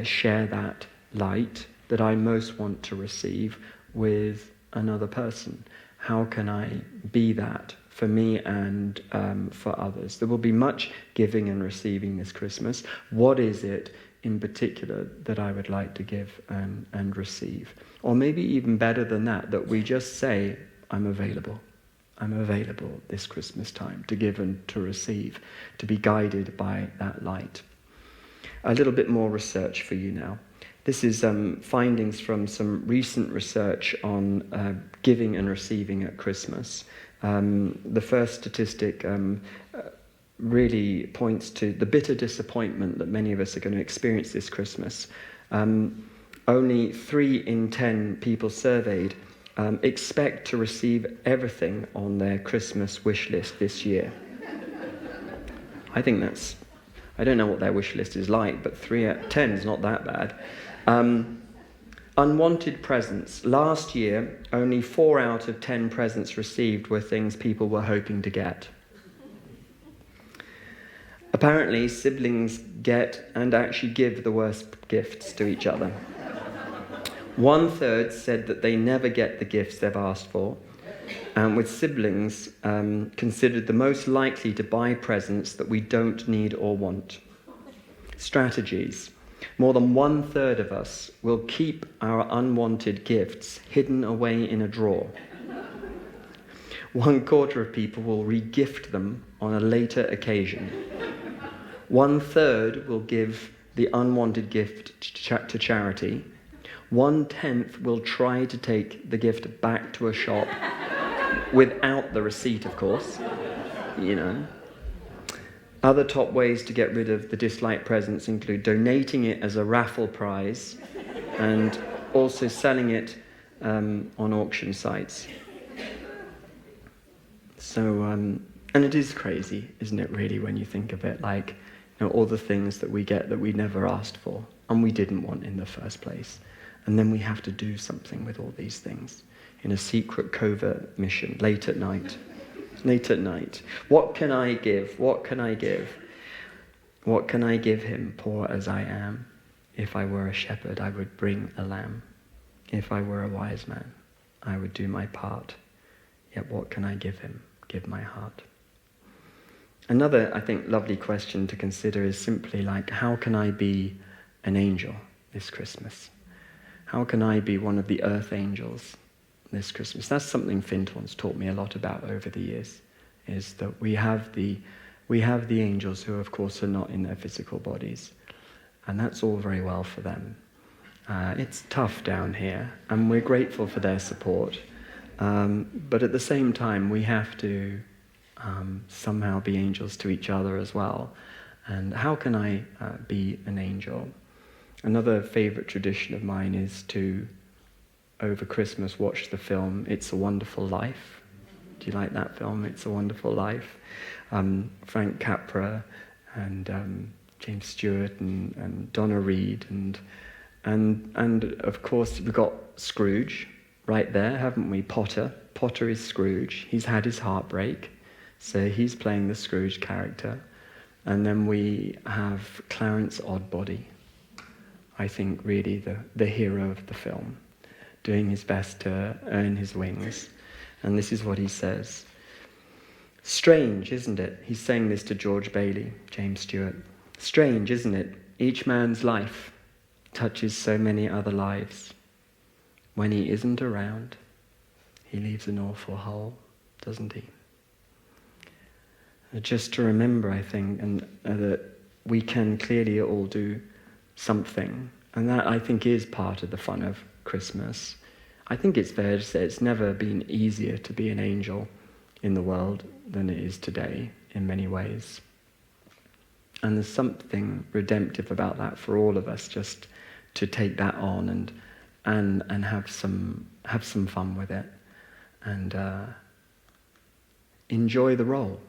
share that light that I most want to receive with another person? How can I be that for me and for others? There will be much giving and receiving this Christmas. What is it in particular that I would like to give and receive? Or maybe even better than that we just say, I'm available. I'm available this Christmas time to give and to receive, to be guided by that light. A little bit more research for you now. This is findings from some recent research on giving and receiving at Christmas. The first statistic really points to the bitter disappointment that many of us are going to experience this Christmas. Only 3 in 10 people surveyed expect to receive everything on their Christmas wish list this year. I think I don't know what their wish list is like, but 3 out of 10 is not that bad. Unwanted presents. Last year, only 4 out of 10 presents received were things people were hoping to get. Apparently, siblings get and actually give the worst gifts to each other. 1/3 said that they never get the gifts they've asked for, and with siblings considered the most likely to buy presents that we don't need or want. Strategies. More than 1/3 of us will keep our unwanted gifts hidden away in a drawer. 1/4 of people will re-gift them on a later occasion. 1/3 will give the unwanted gift to charity. 1/10 will try to take the gift back to a shop without the receipt, of course. Other top ways to get rid of the disliked presents include donating it as a raffle prize and also selling it on auction sites. So, and it is crazy, isn't it, really, when you think of it, like, all the things that we get that we never asked for and we didn't want in the first place. And then we have to do something with all these things in a secret covert mission, late at night. Late at night. What can I give? What can I give? What can I give him, poor as I am? If I were a shepherd, I would bring a lamb. If I were a wise man, I would do my part. Yet what can I give him? Give my heart. Another, I think, lovely question to consider is simply like, how can I be an angel this Christmas? How can I be one of the earth angels this Christmas? That's something Findhorn's taught me a lot about over the years, is that we have the angels who, of course, are not in their physical bodies. And that's all very well for them. It's tough down here, and we're grateful for their support. But at the same time, we have to somehow be angels to each other as well. And how can I be an angel? Another favourite tradition of mine is to, over Christmas, watch the film It's a Wonderful Life. Do you like that film, It's a Wonderful Life? Frank Capra and James Stewart and Donna Reed and of course we've got Scrooge right there, haven't we? Potter is Scrooge. He's had his heartbreak, so he's playing the Scrooge character. And then we have Clarence Oddbody, I think really the hero of the film, doing his best to earn his wings. And this is what he says. Strange, isn't it? He's saying this to George Bailey, James Stewart. Strange, isn't it? Each man's life touches so many other lives. When he isn't around, he leaves an awful hole, doesn't he? Just to remember, I think, and that we can clearly all do something. And that, I think, is part of the fun of Christmas. I think it's fair to say it's never been easier to be an angel in the world than it is today, in many ways. And there's something redemptive about that for all of us, just to take that on and have some fun with it, and enjoy the role.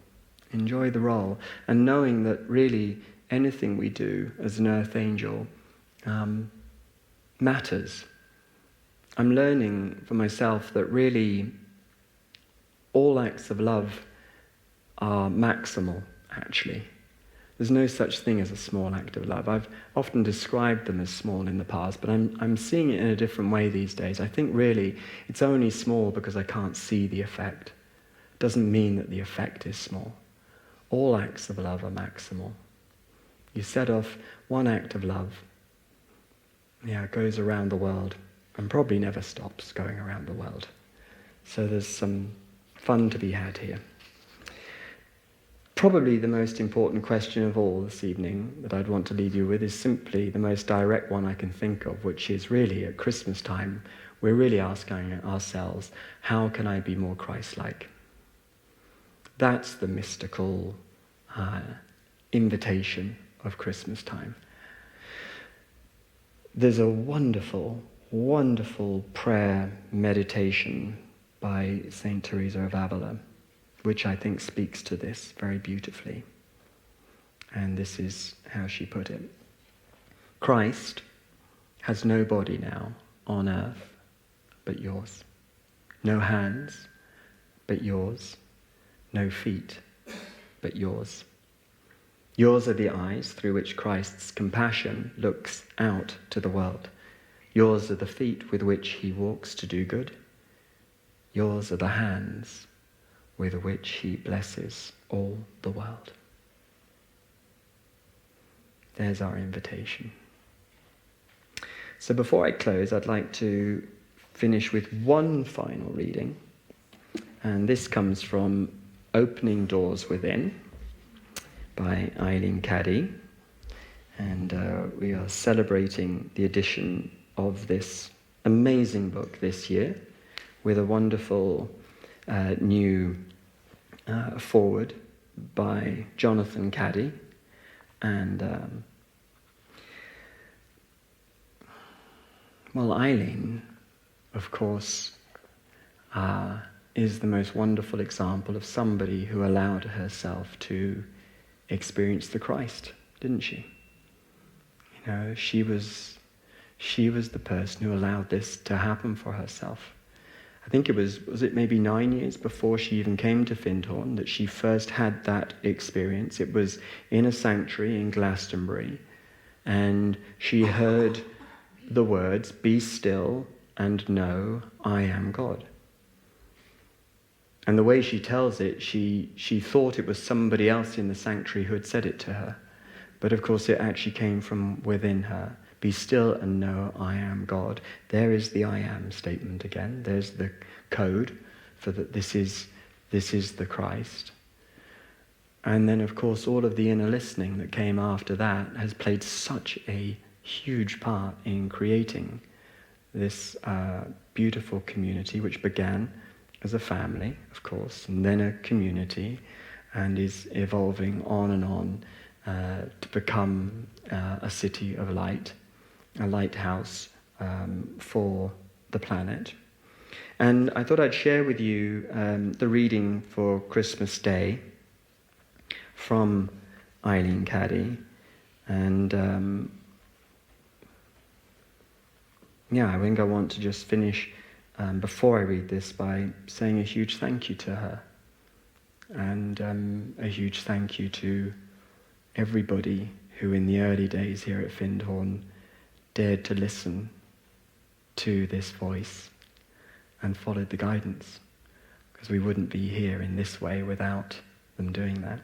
Enjoy the role, and knowing that really anything we do as an earth angel matters. I'm learning for myself that really all acts of love are maximal, actually. There's no such thing as a small act of love. I've often described them as small in the past, but I'm seeing it in a different way these days. I think really it's only small because I can't see the effect. It doesn't mean that the effect is small. All acts of love are maximal. You set off one act of love, it goes around the world, and probably never stops going around the world. So there's some fun to be had here. Probably the most important question of all this evening that I'd want to leave you with is simply the most direct one I can think of, which is really at Christmas time, we're really asking ourselves, how can I be more Christ-like? That's the mystical invitation of Christmas time. There's a wonderful, wonderful prayer meditation by Saint Teresa of Avila, which I think speaks to this very beautifully. And this is how she put it. Christ has no body now on earth but yours. No hands but yours. No feet but yours. Yours are the eyes through which Christ's compassion looks out to the world. Yours are the feet with which he walks to do good. Yours are the hands with which he blesses all the world. There's our invitation. So before I close, I'd like to finish with one final reading. And this comes from Opening Doors Within by Eileen Caddy. And we are celebrating the edition of this amazing book this year with a wonderful new foreword by Jonathan Caddy. And Eileen, of course, is the most wonderful example of somebody who allowed herself to experience the Christ, didn't she? You know, she was the person who allowed this to happen for herself. I think it was it maybe 9 years before she even came to Findhorn that she first had that experience. It was in a sanctuary in Glastonbury, and she heard the words, "Be still and know I am God." And the way she tells it, she thought it was somebody else in the sanctuary who had said it to her. But of course it actually came from within her. Be still and know I am God. There is the I am statement again. There's the code for that this is the Christ. And then of course all of the inner listening that came after that has played such a huge part in creating this beautiful community, which began as a family, of course, and then a community, and is evolving on and on to become a city of light, a lighthouse for the planet. And I thought I'd share with you the reading for Christmas Day from Eileen Caddy. And I think I want to just finish before I read this by saying a huge thank you to her. And a huge thank you to everybody who in the early days here at Findhorn dared to listen to this voice and followed the guidance, because we wouldn't be here in this way without them doing that.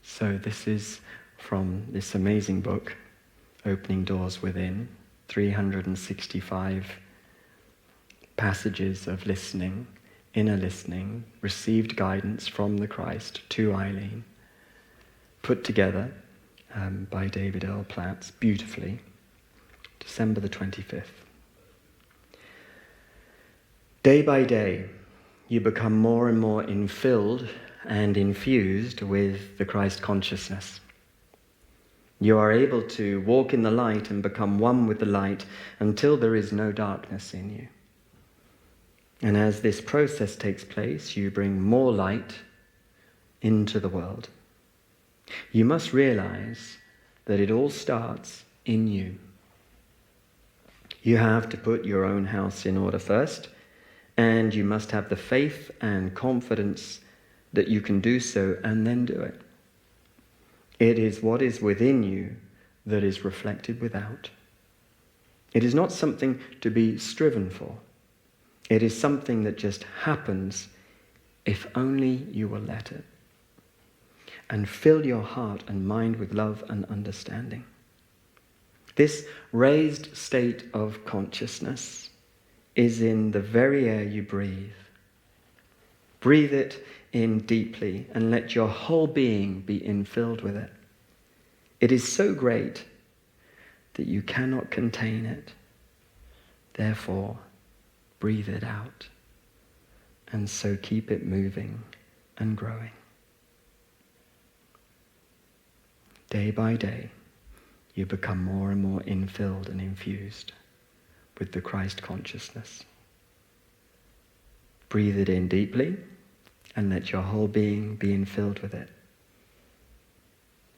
So this is from this amazing book, Opening Doors Within, 365 passages of listening, inner listening, received guidance from the Christ to Eileen, put together by David Earl Platts beautifully, December the 25th. Day by day, you become more and more infilled and infused with the Christ consciousness. You are able to walk in the light and become one with the light until there is no darkness in you. And as this process takes place, you bring more light into the world. You must realize that it all starts in you. You have to put your own house in order first, and you must have the faith and confidence that you can do so and then do it. It is what is within you that is reflected without. It is not something to be striven for. It is something that just happens if only you will let it. And fill your heart and mind with love and understanding. This raised state of consciousness is in the very air you breathe. Breathe it in deeply and let your whole being be infilled with it. It is so great that you cannot contain it. Therefore, breathe it out, and so keep it moving and growing. Day by day, you become more and more infilled and infused with the Christ consciousness. Breathe it in deeply and let your whole being be infilled with it.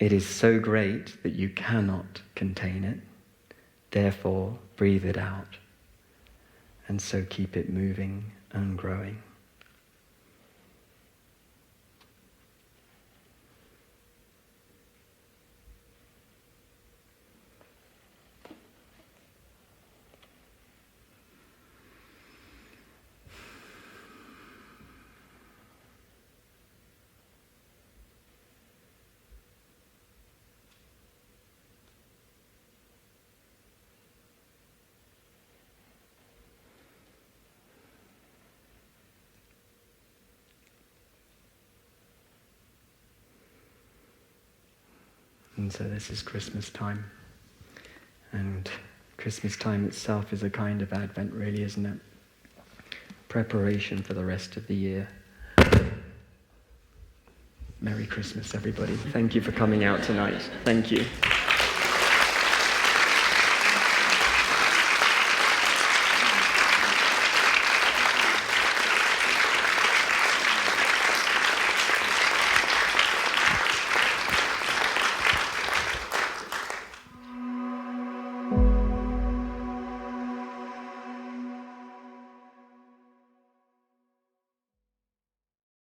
It is so great that you cannot contain it. Therefore, breathe it out. And so keep it moving and growing. And so this is Christmas time. And Christmas time itself is a kind of Advent, really, isn't it? Preparation for the rest of the year. Merry Christmas, everybody. Thank you for coming out tonight. Thank you.